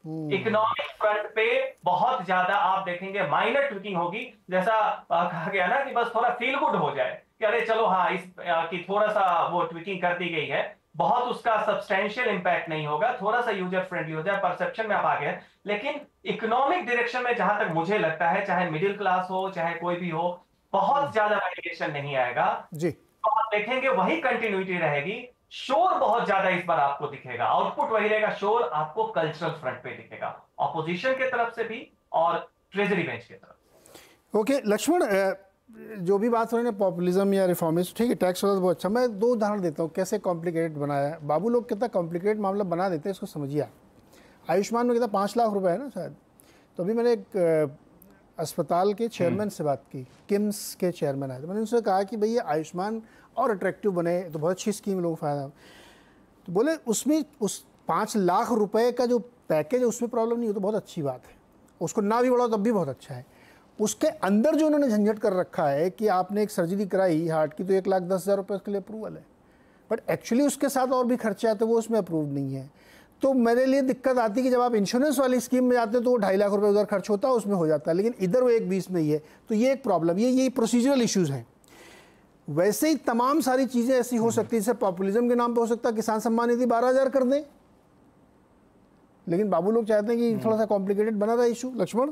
Speaker 5: इकोनॉमिक फ्रंट पे बहुत ज्यादा आप देखेंगे माइनर ट्विकिंग होगी, जैसा कहा गया ना कि बस थोड़ा फील गुड हो जाए कि अरे चलो हाँ इस की थोड़ा सा वो ट्विकिंग कर दी गई है, बहुत उसका सब्सटेंशियल इंपैक्ट नहीं होगा, थोड़ा सा यूजर फ्रेंडली हो जाए, परसेप्शन में आप आ गए। लेकिन इकोनॉमिक डायरेक्शन में जहां तक मुझे लगता है, चाहे मिडिल क्लास हो चाहे कोई भी हो, बहुत ज्यादा वेरिएशन नहीं आएगा
Speaker 1: जी।
Speaker 5: तो आप देखेंगे वही कंटिन्यूटी रहेगी। शोर बहुत ज्यादा इस बार आपको दिखेगा, आउटपुट वही रहेगा, शोर आपको कल्चरल फ्रंट पे दिखेगा, ऑपोजिशन के तरफ से भी और ट्रेजरी बेंच की तरफ।
Speaker 1: ओके लक्ष्मण, जो भी बात हो रही है पॉपुलिज्म या रिफॉर्मिस्ट, ठीक है, टैक्स वाला बहुत अच्छा। मैं 2 उदाहरण देता हूँ कैसे कॉम्प्लिकेटेड बनाया है। बाबू लोग कितना कॉम्प्लिकेटेड मामला बना देते हैं, इसको समझिए आप। आयुष्मान में कितना 5 लाख रुपए है ना शायद। तो अभी मैंने एक अस्पताल के चेयरमैन से बात की, किम्स के चेयरमैन आए, तो मैंने उनसे कहा कि भैया आयुष्मान और अट्रैक्टिव बने तो बहुत अच्छी स्कीम, लोगों को फायदा। तो बोले उसमें उस 5 लाख रुपए का जो पैकेज है उसमें प्रॉब्लम नहीं हो तो बहुत अच्छी बात है, उसको ना भी बढ़ाओ तब भी बहुत अच्छा है। उसके अंदर जो उन्होंने झंझट कर रखा है कि आपने एक सर्जरी कराई हार्ट की तो 1,10,000 रुपये उसके लिए अप्रूवल है, बट एक्चुअली उसके साथ और भी खर्चे आते वो उसमें अप्रूव नहीं है। तो मेरे लिए दिक्कत आती है कि जब आप इंश्योरेंस वाली स्कीम में जाते हो तो वो 2.5 लाख रुपए उधर खर्च होता है, उसमें हो जाता है, लेकिन इधर वो 1,20 में ही है। तो ये एक प्रॉब्लम, ये प्रोसीजरल इश्यूज़ हैं। वैसे ही तमाम सारी चीज़ें ऐसी हो सकती है, जैसे पॉपुलिज्म के नाम पे हो सकता है किसान सम्मान निधि 12,000 कर दें, लेकिन बाबू लोग चाहते हैं कि थोड़ा सा कॉम्प्लिकेटेड बना रहा इशू। लक्ष्मण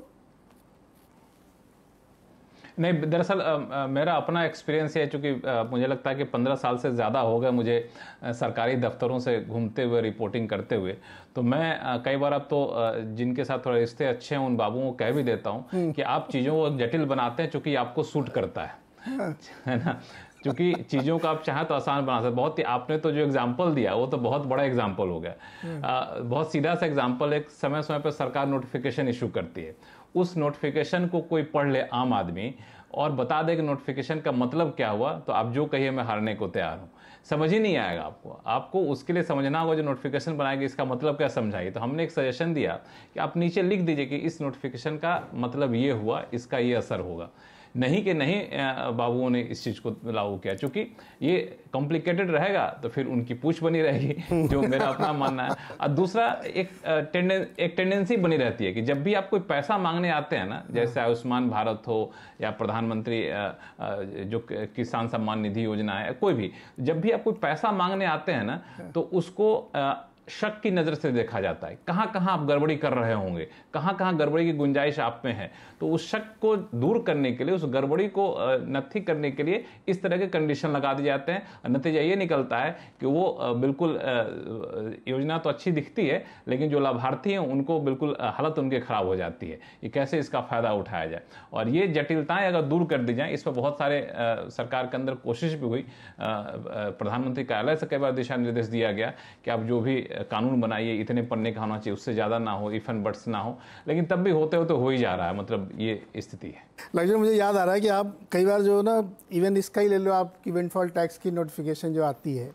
Speaker 2: नहीं, दरअसल मेरा अपना एक्सपीरियंस है, चूँकि मुझे लगता है कि 15 साल से ज़्यादा हो गए मुझे सरकारी दफ्तरों से घूमते हुए, रिपोर्टिंग करते हुए। तो मैं कई बार अब तो जिनके साथ थोड़े रिश्ते अच्छे हैं उन बाबुओं को कह भी देता हूँ कि आप चीज़ों को जटिल बनाते हैं चूँकि आपको सूट करता है ना, क्योंकि चीज़ों का आप चाहें तो आसान बना सकते। बहुत ही आपने तो जो एग्जाम्पल दिया वो तो बहुत बड़ा एग्जाम्पल हो गया। बहुत सीधा सा एग्जाम्पल, एक समय समय पर सरकार नोटिफिकेशन इशू करती है, उस नोटिफिकेशन को कोई पढ़ ले आम आदमी और बता दे कि नोटिफिकेशन का मतलब क्या हुआ, तो आप जो कहिए मैं हारने को तैयार हूँ। समझ ही नहीं आएगा आपको उसके लिए समझना होगा जो नोटिफिकेशन बनाएगी इसका मतलब क्या समझाइए। तो हमने एक सजेशन दिया कि आप नीचे लिख दीजिए कि इस नोटिफिकेशन का मतलब ये हुआ, इसका ये असर होगा। नहीं कि नहीं बाबुओं ने इस चीज़ को लागू किया, चूँकि ये कॉम्प्लिकेटेड रहेगा तो फिर उनकी पूछ बनी रहेगी, जो मेरा अपना मानना है। और दूसरा एक टेंडेंसी बनी रहती है कि जब भी आप कोई पैसा मांगने आते हैं ना, जैसे आयुष्मान भारत हो या प्रधानमंत्री जो किसान सम्मान निधि योजना है, कोई भी, जब भी आप कोई पैसा मांगने आते हैं ना तो उसको शक की नज़र से देखा जाता है, कहाँ कहाँ आप गड़बड़ी कर रहे होंगे, कहाँ कहाँ गड़बड़ी की गुंजाइश आप में है। तो उस शक को दूर करने के लिए, उस गड़बड़ी को नत्थी करने के लिए इस तरह के कंडीशन लगा दिए जाते हैं। नतीजा ये निकलता है कि वो बिल्कुल योजना तो अच्छी दिखती है लेकिन जो लाभार्थी हैं उनको बिल्कुल हालत उनकी खराब हो जाती है। ये कैसे इसका फ़ायदा उठाया जाए, और ये जटिलताएँ अगर दूर कर दी जाएँ, इस पर बहुत सारे सरकार के अंदर कोशिश भी हुई। प्रधानमंत्री कार्यालय से कई बार दिशा निर्देश दिया गया कि आप जो भी कानून बनाइए इतने पन्ने का होना चाहिए, उससे ज़्यादा ना हो, इफ एंड बट्स ना हो, लेकिन तब भी होते होते हो ही जा रहा है। मतलब ये स्थिति है।
Speaker 1: लक्ष्मण, मुझे याद आ रहा है कि आप कई बार जो ना, इवन इसका ही ले लो, आपकी विंडफॉल टैक्स की नोटिफिकेशन जो आती है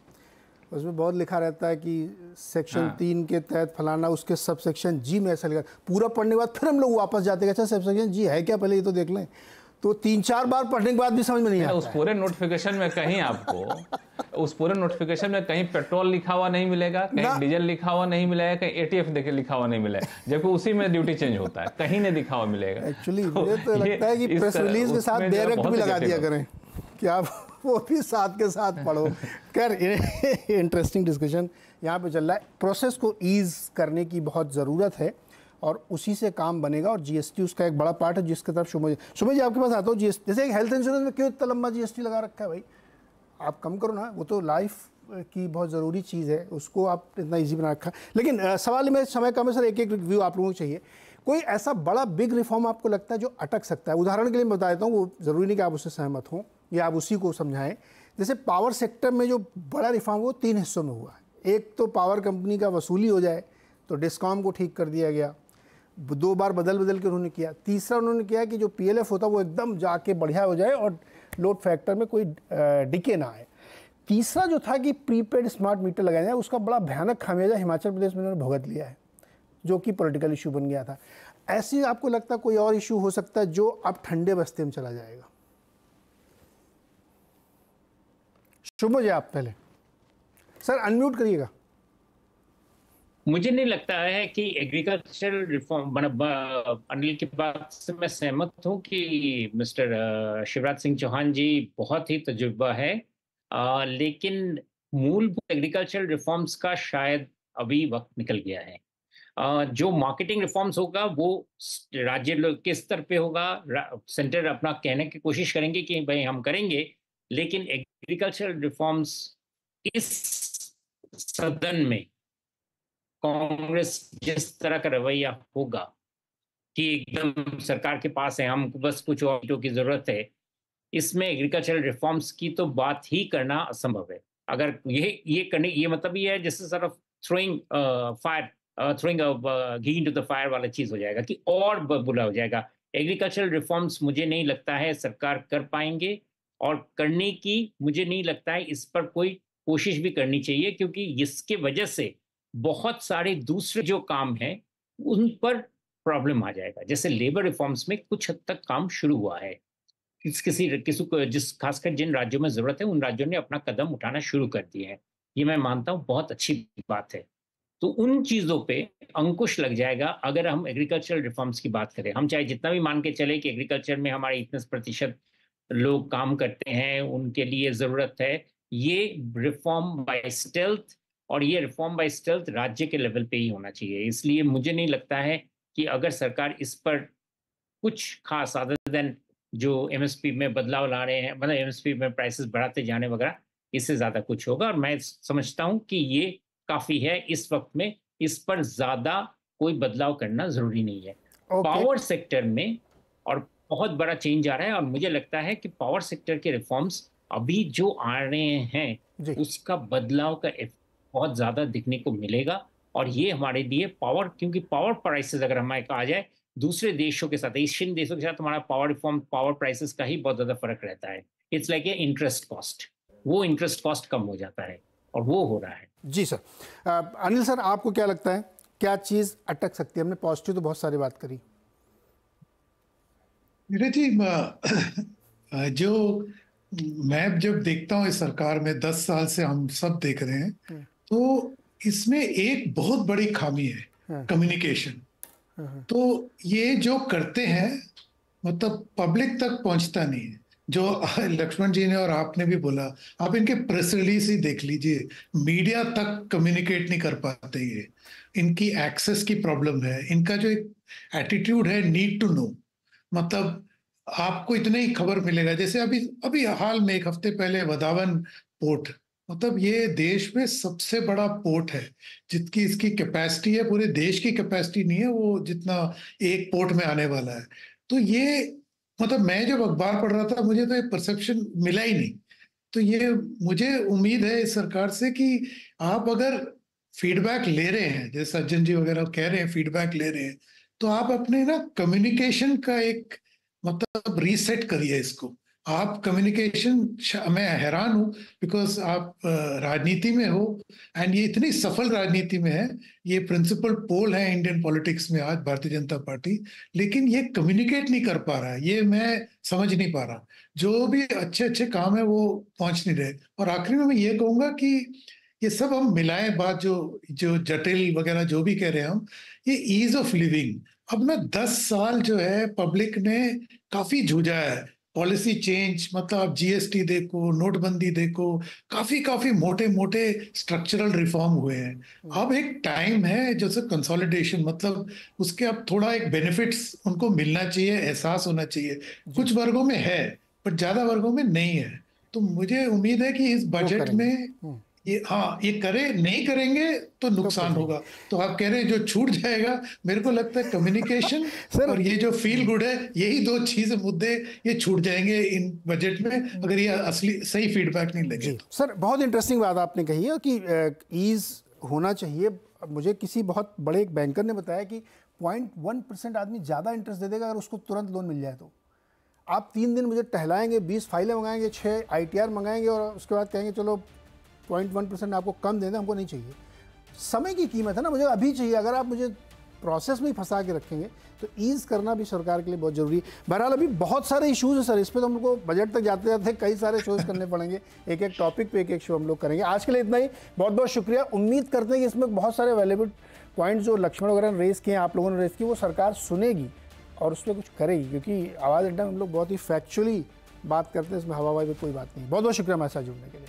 Speaker 1: उसमें बहुत लिखा रहता है कि सेक्शन 3 के तहत फलाना, उसके सब सेक्शन जी में ऐसा लिखा। पूरा पढ़ने के बाद फिर हम लोग वापस जाते हैं, अच्छा सब सेक्शन जी है क्या, पहले ये तो देख लें। तो 3-4 बार पढ़ने के बाद भी समझ में नहीं आता।
Speaker 2: उस पूरे नोटिफिकेशन में कहीं आपको उस पूरे नोटिफिकेशन में कहीं पेट्रोल लिखा हुआ नहीं मिलेगा, कहीं डीजल लिखा हुआ नहीं मिलेगा, कहीं एटीएफ देखिए लिखा हुआ नहीं मिलेगा, जबकि उसी में ड्यूटी चेंज होता है, कहीं नहीं लिखा हुआ मिलेगा।
Speaker 1: एक्चुअली मुझे तो लगता है कि प्रेस रिलीज के साथ डायरेक्ट भी लगा दिया करें कि आप वो भी साथ के साथ पढ़ो। खैर, इंटरेस्टिंग डिस्कशन यहाँ पे चल रहा है। प्रोसेस को ईज करने की बहुत ज़रूरत है और उसी से काम बनेगा, और जीएसटी उसका एक बड़ा पार्ट है जिसके तरफ सुमेश जी आपके पास आता हूँ। जीएसटी जैसे एक हेल्थ इंश्योरेंस में क्यों इतना लंबा जीएसटी लगा रखा है भाई, आप कम करो ना, वो तो लाइफ की बहुत ज़रूरी चीज़ है, उसको आप इतना इजी बना रखा। लेकिन सवाल में समय कम है सर, एक एक रिव्यू आप लोगों को चाहिए। कोई ऐसा बड़ा बिग रिफॉर्म आपको लगता है जो अटक सकता है? उदाहरण के लिए मैं बता देता हूँ, वो ज़रूरी नहीं कि आप उससे सहमत हों या आप उसी को समझाएं। जैसे पावर सेक्टर में जो बड़ा रिफॉर्म वो 3 हिस्सों में हुआ है। एक तो पावर कंपनी का वसूली हो जाए, तो डिस्कॉम को ठीक कर दिया गया, 2 बार बदल के उन्होंने किया। तीसरा उन्होंने किया कि जो पीएलएफ होता है वो एकदम जाके बढ़िया हो जाए और लोड फैक्टर में कोई डिके ना आए। तीसरा जो था कि प्रीपेड स्मार्ट मीटर लगाया जाए, उसका बड़ा भयानक खामियाजा हिमाचल प्रदेश में उन्होंने भुगत लिया है, जो कि पॉलिटिकल इशू बन गया था। ऐसे आपको लगता है कोई और इशू हो सकता है जो अब ठंडे बस्ते में चला जाएगा? शुभ जी, आप पहले सर अनम्यूट करिएगा।
Speaker 4: मुझे नहीं लगता है कि एग्रीकल्चरल रिफॉर्म, मतलब अनिल की बात से मैं सहमत हूँ कि मिस्टर शिवराज सिंह चौहान जी बहुत ही तजुर्बा है, लेकिन मूलभूत एग्रीकल्चरल रिफॉर्म्स का शायद अभी वक्त निकल गया है। जो मार्केटिंग रिफॉर्म्स होगा वो राज्य के स्तर पे होगा। सेंटर अपना कहने की कोशिश करेंगे कि भाई हम करेंगे, लेकिन एग्रीकल्चरल रिफॉर्म्स इस सदन में कांग्रेस जिस तरह का रवैया होगा कि एकदम सरकार के पास है, हम बस कुछ और की जरूरत है, इसमें एग्रीकल्चरल रिफॉर्म्स की तो बात ही करना असंभव है। अगर ये करने, ये मतलब ये है जैसे sort of throwing ghee into the fire वाला चीज हो जाएगा कि और बुरा हो जाएगा। एग्रीकल्चरल रिफॉर्म्स मुझे नहीं लगता है सरकार कर पाएंगे, और करने की मुझे नहीं लगता है इस पर कोई कोशिश भी करनी चाहिए, क्योंकि इसके वजह से बहुत सारे दूसरे जो काम हैं उन पर प्रॉब्लम आ जाएगा। जैसे लेबर रिफॉर्म्स में कुछ हद तक काम शुरू हुआ है, किसी को जिस खासकर जिन राज्यों में जरूरत है उन राज्यों ने अपना कदम उठाना शुरू कर दिए हैं। ये मैं मानता हूँ बहुत अच्छी बात है। तो उन चीजों पे अंकुश लग जाएगा अगर हम एग्रीकल्चरल रिफॉर्म्स की बात करें। हम चाहे जितना भी मान के चले कि एग्रीकल्चर में हमारे इतने प्रतिशत लोग काम करते हैं, उनके लिए जरूरत है, ये रिफॉर्म बाय स्टेल्थ, और ये रिफॉर्म बाय स्टेल्थ राज्य के लेवल पे ही होना चाहिए। इसलिए मुझे नहीं लगता है कि अगर सरकार इस पर कुछ खास अदर देन जो एमएसपी में बदलाव ला रहे हैं, मतलब एमएसपी में प्राइसेस बढ़ाते जाने वगैरह, इससे ज्यादा कुछ होगा। और मैं समझता हूं कि ये काफी है इस वक्त में, इस पर ज्यादा कोई बदलाव करना जरूरी नहीं है। पावर सेक्टर में और बहुत बड़ा चेंज आ रहा है, और मुझे लगता है कि पावर सेक्टर के रिफॉर्म्स अभी जो आ रहे हैं उसका बदलाव का बहुत ज्यादा दिखने को मिलेगा। और ये हमारे लिए पावर, क्योंकि पावर प्राइसेस अगर हमारे आ जाए दूसरे देशों के साथ, एशियन देशों के साथ, हमारा पावर रिफॉर्म, पावर प्राइसेस का ही बहुत ज्यादा फर्क रहता है। It's like a interest cost, वो इंटरेस्ट कॉस्ट कम हो जाता है, और वो हो रहा है।
Speaker 1: जी सर। अनिल सर, आपको क्या लगता है क्या चीज अटक सकती है? हमने पॉजिटिव तो बहुत सारी बात करी।
Speaker 3: नीरज जी, जो मैं जब देखता हूँ इस सरकार में 10 साल से हम सब देख रहे हैं, तो इसमें एक बहुत बड़ी खामी है, कम्युनिकेशन। तो ये जो करते हैं मतलब पब्लिक तक पहुंचता नहीं है। जो लक्ष्मण जी ने और आपने भी बोला, आप इनके प्रेस रिलीज ही देख लीजिए, मीडिया तक कम्युनिकेट नहीं कर पाते। ये इनकी एक्सेस की प्रॉब्लम है, इनका जो एक एटीट्यूड है नीड टू नो, मतलब आपको इतना ही खबर मिलेगा। जैसे अभी अभी हाल में एक हफ्ते पहले वधावन पोर्ट, मतलब ये देश में सबसे बड़ा पोर्ट है, जितकी इसकी कैपेसिटी है पूरे देश की कैपेसिटी नहीं है वो जितना एक पोर्ट में आने वाला है। तो ये मतलब मैं जब अखबार पढ़ रहा था मुझे तो ये परसेप्शन मिला ही नहीं। तो ये मुझे उम्मीद है इस सरकार से कि आप अगर फीडबैक ले रहे हैं, जैसे सज्जन जी वगैरह कह रहे हैं फीडबैक ले रहे हैं, तो आप अपने ना कम्युनिकेशन का एक मतलब रीसेट करिए इसको। आप कम्युनिकेशन, मैं हैरान हूं बिकॉज आप राजनीति में हो एंड ये इतनी सफल राजनीति में है, ये प्रिंसिपल पोल है इंडियन पॉलिटिक्स में आज भारतीय जनता पार्टी, लेकिन ये कम्युनिकेट नहीं कर पा रहा है। ये मैं समझ नहीं पा रहा, जो भी अच्छे अच्छे काम है वो पहुंच नहीं रहे। और आखिरी में मैं ये कहूंगा कि ये सब हम मिलाएं बात, जो जटिल वगैरह जो भी कह रहे हैं हम, ये ईज ऑफ लिविंग। अब ना 10 साल जो है पब्लिक ने काफी जूझा है, पॉलिसी चेंज, मतलब आप जीएसटी देखो, नोटबंदी देखो, काफी काफी मोटे मोटे स्ट्रक्चरल रिफॉर्म हुए हैं। अब एक टाइम है जैसे कंसोलिडेशन, मतलब उसके अब थोड़ा एक बेनिफिट्स उनको मिलना चाहिए, एहसास होना चाहिए। कुछ वर्गों में है पर ज्यादा वर्गों में नहीं है। तो मुझे उम्मीद है कि इस बजट में ये करे, नहीं करेंगे तो नुकसान होगा। तो आप कह रहे हैं जो छूट जाएगा, मेरे को लगता है कम्युनिकेशन और ये जो फील गुड है, यही दो चीज मुद्दे ये छूट जाएंगे इन बजट में अगर ये असली सही फीडबैक नहीं लगे तो।
Speaker 1: सर, बहुत इंटरेस्टिंग बात आपने कही है कि ईज होना चाहिए। मुझे किसी बहुत बड़े एक बैंकर ने बताया कि 0.1% आदमी ज़्यादा इंटरेस्ट दे देगा अगर उसको तुरंत लोन मिल जाए। तो आप 3 दिन मुझे टहलाएंगे, 20 फाइलें मंगाएंगे, 6 ITR मंगाएंगे और उसके बाद कहेंगे चलो 0.1% आपको कम दे दें, हमको नहीं चाहिए। समय की कीमत है ना, मुझे अभी चाहिए। अगर आप मुझे प्रोसेस में ही फंसा के रखेंगे तो ईज करना भी सरकार के लिए बहुत जरूरी है। बहरहाल अभी बहुत सारे इश्यूज हैं सर, इस पे तो हम लोग को बजट तक जाते जाते कई सारे शोज करने पड़ेंगे, एक एक टॉपिक पे एक एक शो हम लोग करेंगे। आज के लिए इतना ही, बहुत बहुत शुक्रिया। उम्मीद करते हैं कि इसमें बहुत सारे वैल्यूएबल पॉइंट जो लक्ष्मण वगैरह ने रेस किए, आप लोगों ने रेस की, वो सरकार सुनेगी और उस पर कुछ करेगी, क्योंकि आवाज़ अड्डा में हम लोग बहुत ही फैक्चुअली बात करते हैं, इसमें हवा में कोई बात नहीं। बहुत बहुत शुक्रिया हमारे साथ जुड़ने के लिए।